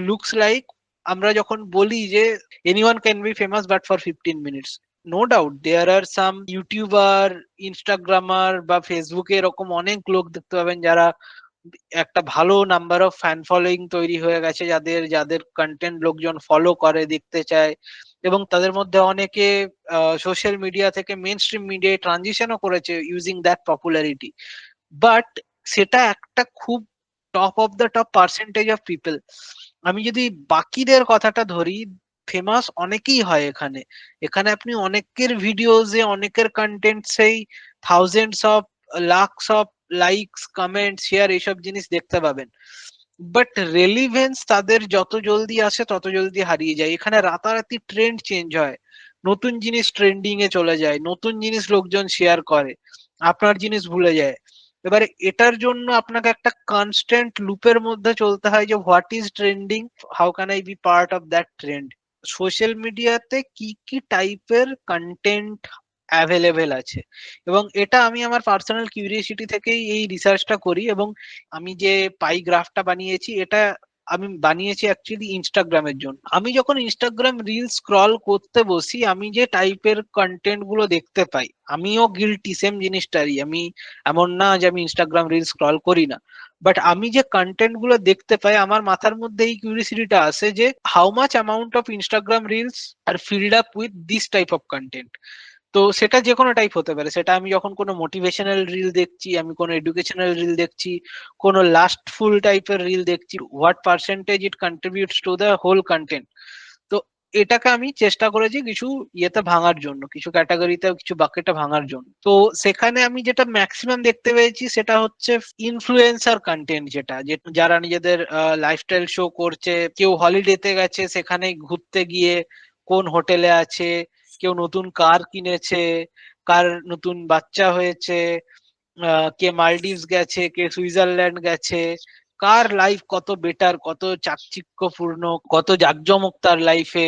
looks like. আমরা যখন বলি যে anyone can be famous but for 15 minutes, no doubt there are some YouTuber, Instagrammer বা ফেসবুকে এরকম অনেক লোক দেখতে পাবেন যারা একটা ভালো নাম্বার অফ ফ্যান ফলোয়িং তৈরি হয়ে গেছে, যাদের যাদের কন্টেন্ট লোকজন ফলো করে, দেখতে চায়, এবং তাদের মধ্যে অনেকে সোশ্যাল মিডিয়া থেকে মেইন স্ট্রিম মিডিয়ায় ট্রানজিশনও করেছে ইউজিং দ্যাট পপুলারিটি। বাট সেটা একটা খুব top of the top percentage of people. আমি যদি বাকিদের কথাটা ধরি, ফেমাস অনেকেই হয় এখানে। এখানে আপনি অনেকের ভিডিওজে, অনেকের কন্টেন্ট সেই thousands of, lakhs of likes, comment, share, এইসব জিনিস দেখতে পাবেন। বাট রেলিভেন্স তাদের যত জলদি আসে তত জলদি হারিয়ে যায়। এখানে রাতারাতি ট্রেন্ড চেঞ্জ হয়, নতুন জিনিস ট্রেন্ডিং এ চলে যায়, নতুন জিনিস লোকজন শেয়ার করে, আপনার জিনিস ভুলে যায়। এবারে এটার জন্য আপনাকে একটা কনস্ট্যান্ট লুপের মধ্যে চলতে হয় যে what is trending, how can I be part of that trend. Social মিডিয়াতে কি কি টাইপের কন্টেন্ট অ্যাভেলেবেল আছে, এবং এটা আমি আমার পার্সোনাল কিউরিওসিটি থেকেই এই রিসার্চটা করি। এবং আমি যে পাই গ্রাফটা বানিয়েছি, এটা আমি বানিয়েছি অ্যাকচুয়ালি ইনস্টাগ্রামের জন্য। আমি যখন ইনস্টাগ্রাম রিল স্ক্রল করতে বসি, আমি যে টাইপের কন্টেন্ট গুলো দেখতে পাই, আমিও গিল্টি সেম জিনিসটারই। আমি এমন না যে আমি ইনস্টাগ্রাম রিল স্ক্রল করি না, বাট আমি যে কন্টেন্ট গুলো দেখতে পাই, আমার মাথার মধ্যে এই কিউরিওসিটিটা আসে যে how much amount of Instagram reels are filled up with this type of content. তো সেটা যে কোনো টাইপ হতে পারে, সেটা আমি যখন কোনো মোটিভেশনাল রিল দেখছি, আমি কোনো এডুকেশনাল রিল দেখছি, কোনো লাস্টফুল টাইপের রিল দেখছি, what percentage it contributes to the whole content. তো এটাকে আমি চেষ্টা করেছি কিছু ইয়েতে ভাঙার জন্য, কিছু ক্যাটাগরিতে, কিছু বাকেটে ভাঙার জন্য। তো সেখানে আমি যেটা ম্যাক্সিমাম দেখতে পেয়েছি সেটা হচ্ছে ইনফ্লুয়েন্সার কন্টেন্ট, যেটা যারা নিজেদের লাইফস্টাইল শো করছে, কেউ হলিডেতে গেছে, সেখানে ঘুরতে গিয়ে কোন হোটেলে আছে, কেউ নতুন কার কিনেছে, কার নতুন বাচ্চা হয়েছে, কে মালদ্বীপস গেছে, কে সুইজারল্যান্ড গেছে, কার লাইফ কত বেটার, কত চাকচিক্যপূর্ণ, কত জাঁকজমক তার লাইফে,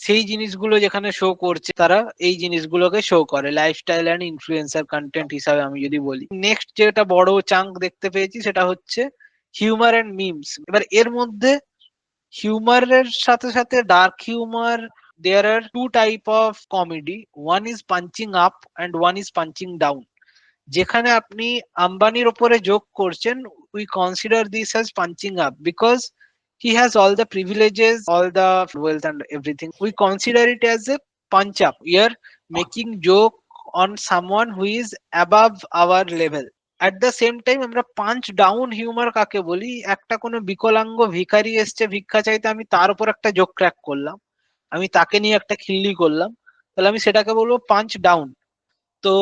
সেই জিনিসগুলো যেখানে শো করছে, তারা এই জিনিসগুলোকে শো করে লাইফস্টাইল অ্যান্ড ইনফ্লুয়েন্সার কন্টেন্ট হিসাবে আমি যদি বলি। নেক্সট যেটা বড় চাঙ্ক দেখতে পেয়েছি সেটা হচ্ছে হিউমার অ্যান্ড মিমস। এবার এর মধ্যে হিউমারের সাথে সাথে dark humour, there are two type of comedy, one is punching up and one is punching down। যেখানে আপনি আম্বানির ওপরে জোক করছেন, we consider this as punching up because he has all the privileges, all the wealth and everything. We consider it as a punch up. We are making joke on someone who is above our level. at the same time আমরা punch down humour কাকে বলি, একটা কোনো বিকলাঙ্গ ভিখারি এসছে ভিক্ষা চাইতে, আমি তার উপর একটা জোক ক্র্যাক করলাম, আমি তাকে নিয়ে একটা খিল্লি করলাম, তাহলে আমি সেটাকে বলবো পাঞ্চ ডাউন। তো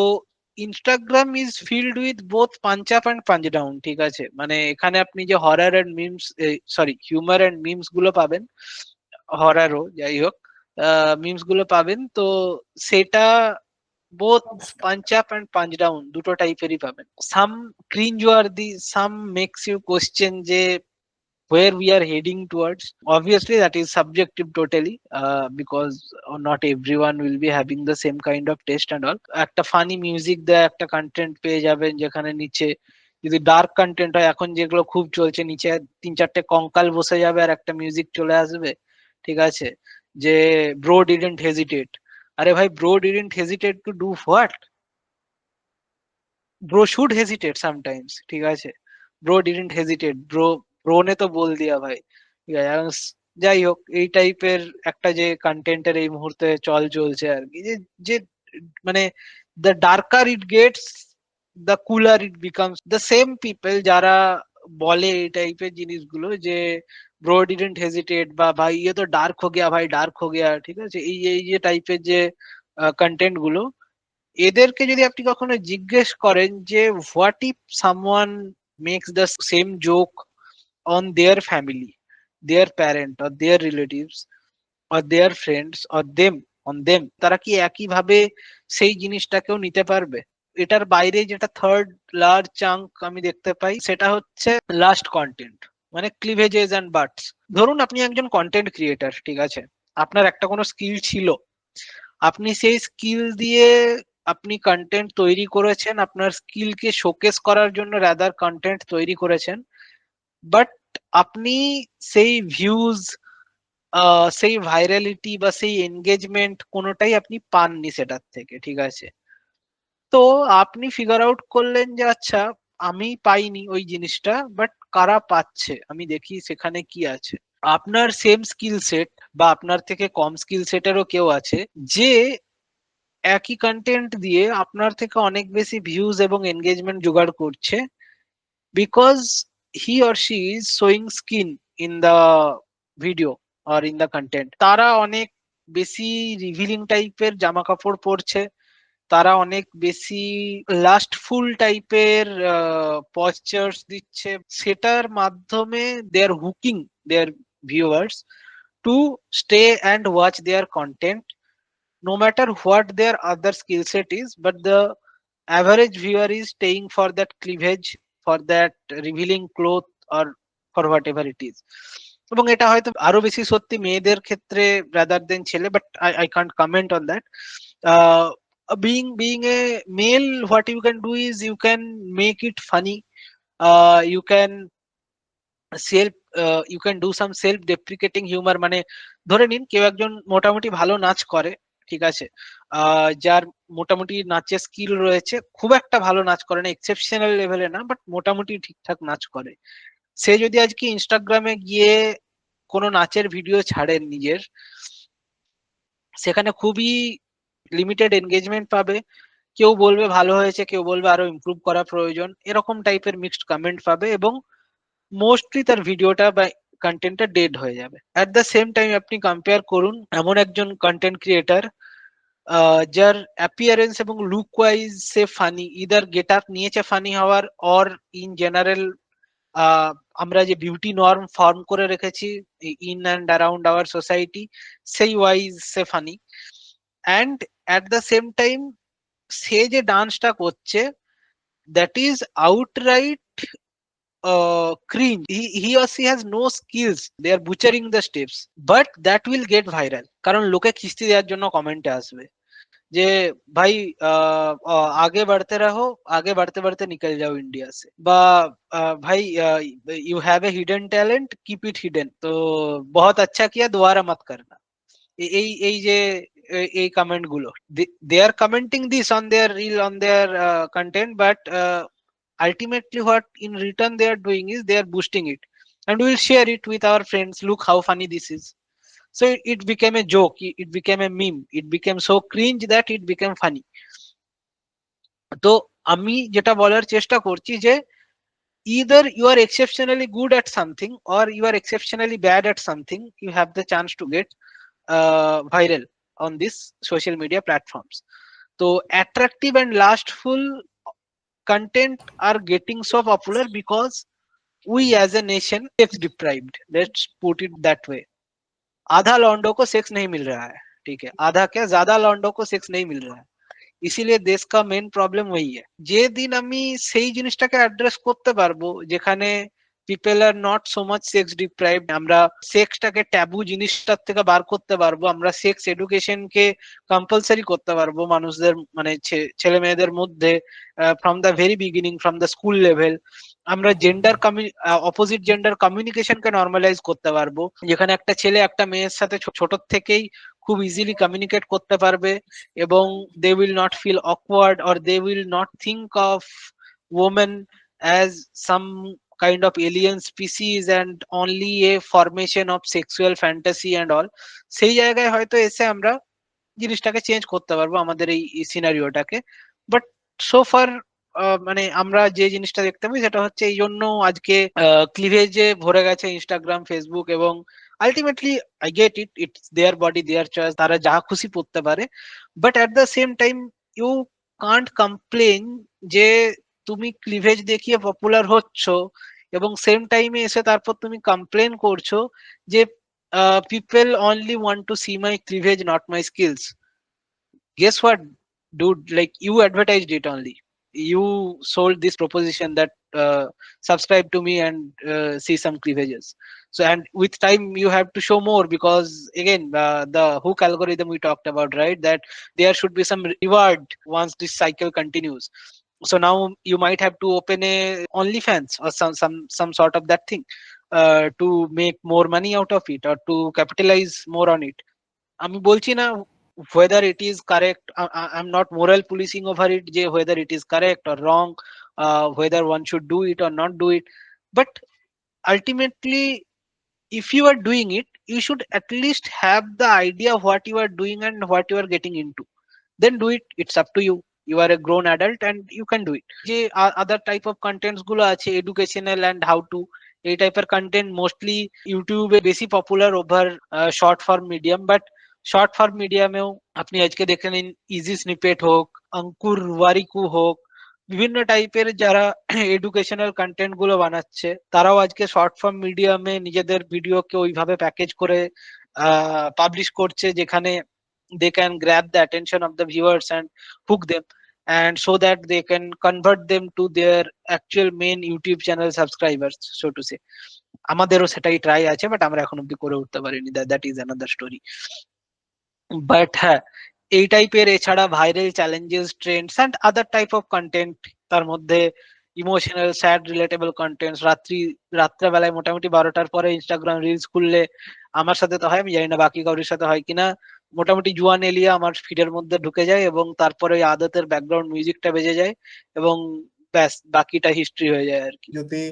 Instagram is filled with both punch up and punch down, ঠিক আছে, মানে এখানে আপনি যে horror and memes, sorry humour and memes গুলো পাবেন, হরারও যাই হোক, মিমস গুলো পাবেন, তো সেটা both punch up and punch down দুটো টাইপেরই পাবেন। Some cringe worthy, some makes you question যে where we are heading towards. Obviously that is subjective totally, because not everyone will be having the same kind of taste and all. একটা funny music দেয়, একটা content পেয়ে যাবেন যেখানে নিচে যদি dark content হয়, এখন যেগুলো খুব চলছে, নিচে 3-4টে কঙ্কাল বসে যাবে আর একটা মিউজিক চলে আসবে, ঠিক আছে, যে ব্রো ডিডন্ট হেজিটেট। আরে ভাই, bro didn't hesitate to do what? Bro should hesitate sometimes, ঠিক আছে। ব্রো ডিডন্ট হেজিটেট, ব্রো ने तो बोल दिया ভাই, ঠিক আছে। এবং যাই হোক, এই টাইপের একটা যে কন্টেন্টের এই মুহূর্তে চলছে আর কি, যে যে মানে the darker it gets the cooler it becomes. The same people যারা বলে এই টাইপের জিনিসগুলো, যে ব্রো ডিডন্ট হেজিটেট বা ভাই ये तो ডার্ক हो गया ভাই, ডার্ক हो गया, ঠিক আছে, এই এই যে টাইপের যে কন্টেন্ট গুলো, এদেরকে যদি আপনি কখনো জিজ্ঞেস করেন যে what if someone makes the same joke on their family, their parent or their relatives or their friends or them, on them, তারা কি একই ভাবে সেই জিনিসটাকেও নিতে পারবে? এটার বাইরে যেটা থার্ড লার্জ চাঙ্ক আমি দেখতে পাই, সেটা হচ্ছে লাস্ট কন্টেন্ট, মানে ক্লিভেজেস এন্ড বাটস। ধরুন আপনি একজন কন্টেন্ট ক্রিয়েটার, ঠিক আছে, আপনার একটা কোনো স্কিল ছিল, আপনি সেই স্কিল দিয়ে আপনি কন্টেন্ট তৈরি করেছেন, আপনার স্কিলকে শোকেস করার জন্য রাদার কন্টেন্ট তৈরি করেছেন, বাট আপনি সেই ভিউজ, সেই ভাইরালিটি বা সেই এনগেজমেন্ট কোনোটাই আপনি পাননি সেটার থেকে, ঠিক আছে। তো আপনি ফিগার আউট করলেন যে আচ্ছা, আমি পাইনি ওই জিনিসটা, বাট কারা পাচ্ছে আমি দেখি সেখানে কি আছে। আপনার সেম স্কিল সেট বা আপনার থেকে কম স্কিল সেটেরও কেউ আছে, যে একই কন্টেন্ট দিয়ে আপনার থেকে অনেক বেশি ভিউজ এবং এনগেজমেন্ট জোগাড় করছে, because he or she is showing skin in the video or in the content. তারা অনেক বেশি রিভিলিং টাইপের জামা কাপড় পরছে, তারা অনেক বেশি লাস্টফুল টাইপের পশ্চার্স দিচ্ছে, সেটার মাধ্যমে they are hooking their viewers to stay and watch their content, no matter what their other skill set is, but the average viewer is staying for that cleavage, for that revealing cloth, or for whatever it is. এবং এটা হয়তো আরো বেশি সত্যি মেয়েদের ক্ষেত্রে rather than ছেলে, but I can't comment on that. Being a male, what you can do is you can make it funny. You can self you can do some self deprecating humour. মানে ধরে নিন কেউ একজন মোটামুটি ভালো নাচ করে, ঠিক আছে, যার মোটামুটি নাচের স্কিল রয়েছে, খুব একটা ভালো নাচ করে না, এক্সেপশনাল লেভেলে না, বাট মোটামুটি ঠিকঠাক নাচ করে। সে যদি আজকে ইনস্টাগ্রামে গিয়ে কোনো নাচের ভিডিও ছাড়েন নিজের, সেখানে খুবই লিমিটেড এনগেজমেন্ট পাবে। কেউ বলবে ভালো হয়েছে, কেউ বলবে আরো ইমপ্রুভ করা প্রয়োজন, এরকম টাইপের মিক্সড কমেন্ট পাবে, এবং মোস্টলি তার ভিডিওটা বা কন্টেন্টটা ডেড হয়ে যাবে। অ্যাট দ্য সেম টাইম আপনি কম্পেয়ার করুন এমন একজন কন্টেন্ট ক্রিয়েটার যার অ্যাপিয়ারেন্স এবং লুক ওয়াইজ সে ফানি, ইদার গেট আপ নিয়েছে ফানি হওয়ার, অর ইন জেনারেল আমরা যে বিউটি নর্ম ফর্ম করে রেখেছি in and around our society, সেই ওয়াইজ সে funny. And at the same time সে যে ডান্সটা করছে, that is outright cringe. He or she has no skills, they are butchering the steps, but that will get viral, কারণ লোকে খিস্তি দেওয়ার জন্য কমেন্টে আসবে যে ভাই আগে बढ़ते रहो, आगे बढ़ते बढ़ते निकल जाओ इंडिया से, বা भाई you have a hidden talent, keep it hidden, তো बहुत अच्छा किया, दोबारा मत करना। এই এই যে এই কমেন্ট গুলো, they are commenting this on their reel, on their content, but ultimately what in return they are doing is they are boosting it, and we will share it with our friends, look how funny this is. So it became a joke, it became a meme, it became so cringe that it became funny. তো আমি যেটা বলার চেষ্টা করছি যে either you are exceptionally good at something or you are exceptionally bad at something, you have the chance to get viral on this social media platforms. So attractive and lastful content are getting so popular because we as a nation sex deprived, let's put it that way. आधा लौंडों को sex नहीं मिल रहा है, ठीक है, आधा क्या ज्यादा लौंडों को सेक्स नहीं मिल रहा है, इसीलिए देश का मेन प्रॉब्लम वही है। যে দিন আমি সেই জিনিসটাকে অ্যাড্রেস করতে পারবো যেখানে people are not so much sex deprived, আমরা সেক্সটাকে ট্যাবু জিনিসটার থেকে বার করতে পারবো, আমরা সেক্স এডুকেশনকে কম্পালসারি করতে পারবো মানুষদের মানে ছেলে মেয়েদের মধ্যে from the very beginning, from the school level. আমরা জেন্ডার অপোজিট জেন্ডার কমিউনিকেশনকে নর্মালাইজ করতে পারবো, যেখানে একটা ছেলে একটা মেয়ের সাথে ছোট থেকেই খুব ইজিলি কমিউনিকেট করতে পারবে এবং they will not feel awkward or they will not think of women as some kind of alien species and only a formation of sexual fantasy and all। সেই জায়গায় হয়তো এসে আমরা জিনিসটাকে চেঞ্জ করতে পারবো আমাদের এই সিনারিওটাকে। বাট সো ফার মানে আমরা যে জিনিসটা দেখতে পাই সেটা হচ্ছে এই জন্য আজকে ক্লিভেজে ভরে গেছে ইনস্টাগ্রাম, ফেসবুক, এবং ultimately I get it, it's their body their choice, তারা যা খুশি পড়তে পারে। But at the same time you can't complain যে তুমি ক্লিভেজ দেখিয়ে পপুলার হচ্ছ এবং সেম টাইমে এসে তারপর তুমি কমপ্লেন করছো যে people only want to see my cleavage not my skills. Guess what, dude? Like, you advertised it only. You sold this proposition that subscribe to me and see some cleavages. So, and with time you have to show more, because again the hook algorithm we talked about, right? That there should be some reward once this cycle continues. So now you might have to open a OnlyFans or some sort of that thing to make more money out of it or to capitalize more on it. আমি বলছি না whether it is correct, I'm not moral policing over it, যে whether it is correct or wrong, whether one should do it or not do it, but ultimately if you are doing it, you should at least have the idea of what you are doing and what you are getting into, then do it. It's up to you. You are a grown adult and you can do it. যে other type of contents গুলো আছে educational and how to, এই টাইপের content mostly ইউটিউবে বেশি popular over short form medium. But short form মিডিয়ামেও আপনি আজকে দেখে নিন ইজি স্নিপেট হোক, অঙ্কুর ওয়ারিকু হোক, বিভিন্ন টাইপের যারা এডুকেশনাল কন্টেন্ট গুলো বানাচ্ছে তারাও আজকে শর্ট ফর্ম মিডিয়ামে নিজেদের ভিডিওকে ওইভাবে প্যাকেজ করে পাবলিশ করছে যেখানে they can grab the attention of the viewers and hook them, and so that they can convert them to their actual main YouTube channel subscribers, so to say. আমাদেরও সেটাই try আছে, but আমরা এখন অব্দি করে উঠতে পারিনি, that is another story. But হ্যাঁ, এই টাইপের এছাড়া viral challenges, Trends and other type of content, তার মধ্যে ইমোশনাল স্যাড রিলেটেবল কন্টেন্ট, রাত্রেবেলায় মোটামুটি 12টার পরে ইনস্টাগ্রাম রিলস খুললে, আমার সাথে তো হয়, আমি জানি না বাকি কারোর সাথে হয় কিনা, মোটামুটি জুয়ান এলিয়া আমার ফিডের মধ্যে ঢুকে যায় এবং তারপরে ওই আদতের ব্যাকগ্রাউন্ড মিউজিকটা বেজে যায় এবং ব্যাস বাকিটা হিস্ট্রি হয়ে যায় আর কি। যদি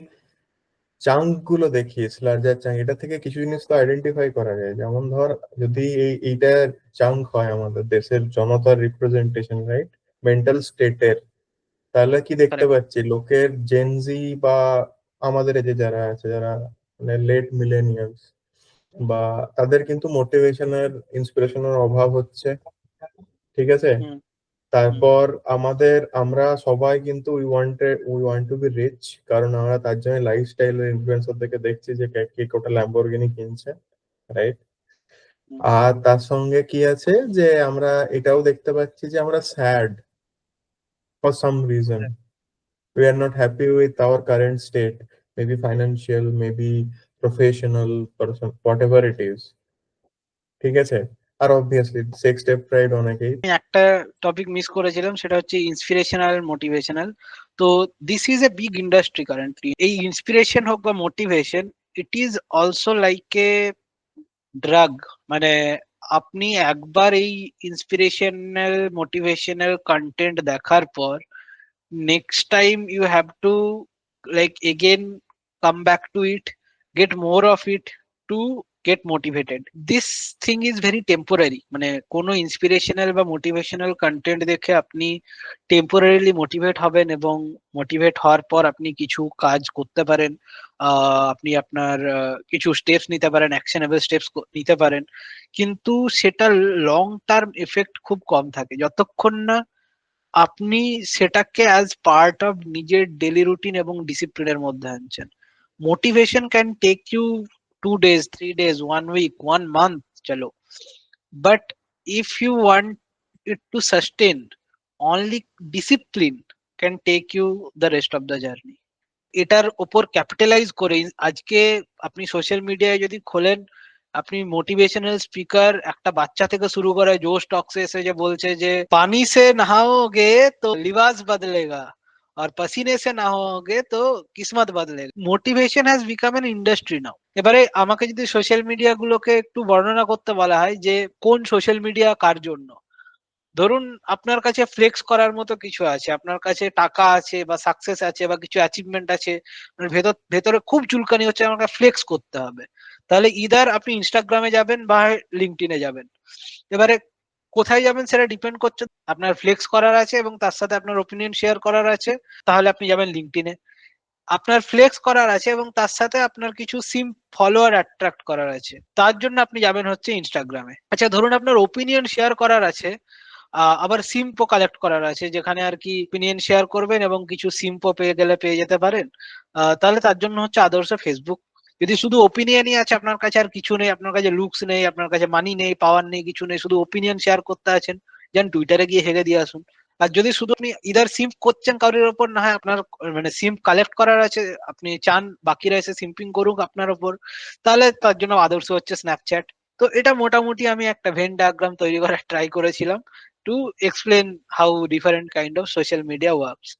চাঙ্ক গুলো দেখি, লার্জার চাঙ্ক, এটা থেকে কিছু জিনিস তো আইডেন্টিফাই করা যায়। যেমন ধর, যদি এইটা চাঙ্ক হয় আমাদের দেশের জনতার রিপ্রেজেন্টেশন, রাইট, মেন্টাল স্টেটের, তাহলে কি দেখতে Correct. পাচ্ছি লোকের জেনজি বা আমাদের এই যে যারা আছে, যারা মানে লেট মিলেনিয়ালস, বা তাদের কিন্তু মোটিভেশনের, ইন্সপিরেশনের অভাব হচ্ছে, ঠিক আছে। তারপর আমরা সবাই কিন্তু we want to be rich, কারণ আমরা তার জন্য লাইফস্টাইলের ইনফ্লুয়েন্সার থেকে দেখছি যে কে কোটা ল্যাম্বরগিনি কিনছে, রাইট। আর তার সঙ্গে কি আছে যে আমরা এটাও দেখতে পাচ্ছি যে আমরা sad for some reason, we are not happy with our current state, maybe financial, maybe professional, person, whatever it is, ঠিক আছে। আর অবভিয়াসলি সেক্স ডেপ্রাইভড অনেকেই। আমি একটা টপিক মিস করেছিলাম, সেটা হচ্ছে ইন্সপিরেশনাল মোটিভেশনাল। তো this is a big industry currently. এই ইন্সপিরেশন হোক বা motivation, it is also like a drug. মানে আপনি একবার এই ইন্সপিরেশনাল মোটিভেশনাল কন্টেন্ট দেখার পর next time you have to like again come back to it, get more of it to get motivated. This thing is very temporary, মানে কোনো inspirational বা motivational content দেখে আপনি টেম্পোরারিলি মোটিভেট হবেন এবং motivate হওয়ার পর আপনি কিছু কাজ করতে পারেন, আপনি আপনার কিছু স্টেপস নিতে পারেন, অ্যাকশনেবল স্টেপস নিতে পারেন, কিন্তু সেটা লং টার্ম এফেক্ট খুব কম থাকে যতক্ষণ না আপনি সেটাকে অ্যাজ পার্ট অফ নিজের ডেলি রুটিন এবং ডিসিপ্লিনের মধ্যে আনছেন। Motivation can take you 2 days, 3 days, 1 week, 1 month, চলো, but if you want it to sustain, only discipline can take you the rest of the journey. এটার ওপর ক্যাপিটালাইজ করে আজকে আপনি সোশ্যাল মিডিয়ায় যদি খোলেন, আপনি মোটিভেশনাল স্পিকার একটা বাচ্চা থেকে শুরু করে জোশ টক্সে এসে যে বলছে যে পানি সে নহাওগে তো লিবাস বদলেগা আর পসিনে সে নহাওগে তো কিসমত বদলেগা। Motivation has become an industry now. এবারে আমাকে যদি সোশ্যাল মিডিয়া গুলোকে একটু বর্ণনা করতে বলা হয় যে কোন সোশ্যাল মিডিয়া কার জন্য, ধরুন আপনার কাছে ফ্লেক্স করার মতো কিছু আছে, আপনার কাছে টাকা আছে বা সাকসেস আছে বা কিছু অ্যাচিভমেন্ট আছে, আপনার ভেতরে খুব চুলকানি হচ্ছে, আমাকে ফ্লেক্স করতে হবে, তাহলে ইদার আপনি ইনস্টাগ্রামে যাবেন বা লিঙ্কডইনে যাবেন। এবারে কোথায় যাবেন সেটা ডিপেন্ড করছে, আপনার ফ্লেক্স করার আছে এবং তার সাথে আপনার ওপিনিয়ন শেয়ার করার আছে, তাহলে আপনি যাবেন লিঙ্কডইনে। আপনার ফ্লেক্স করার আছে এবং তার সাথে আপনার কিছু সিম ফলোয়ার অ্যাট্রাক্ট করার আছে, তার জন্য আপনি যাবেন হচ্ছে ইনস্টাগ্রামে। আচ্ছা ধরুন আপনার ওপিনিয়ন শেয়ার করার আছে, আবার সিম্পো কালেক্ট করার আছে, যেখানে আর কি ওপিনিয়ন শেয়ার করবেন এবং কিছু সিম্পো পেয়ে গেলে পেয়ে যেতে পারেন, তাহলে তার জন্য হচ্ছে আদর্শ ফেসবুক। যদি শুধু ওপিনিয়নই আছে, আপনার কাছে আর কিছু নেই, আপনার কাছে লুকস নেই, আপনার কাছে মানি নেই, পাওয়ার নেই, কিছু নেই, শুধু ওপিনিয়ন শেয়ার করতে আছেন, যেন টুইটারে গিয়ে হেগে দিয়ে আসুন। আর যদি শুধু আপনি ইদার সিম্প করছেন কারোর ওপর, না হয় আপনার মানে সিম্প কালেক্ট করার আছে, আপনি চান বাকিরা এসে সিম্পিং করুক আপনার ওপর, তাহলে তার জন্য আদর্শ হচ্ছে স্ন্যাপচ্যাট। তো এটা মোটামুটি আমি একটা ভেন ডায়াগ্রাম তৈরি করার ট্রাই করেছিলাম to explain how different kind of social media works.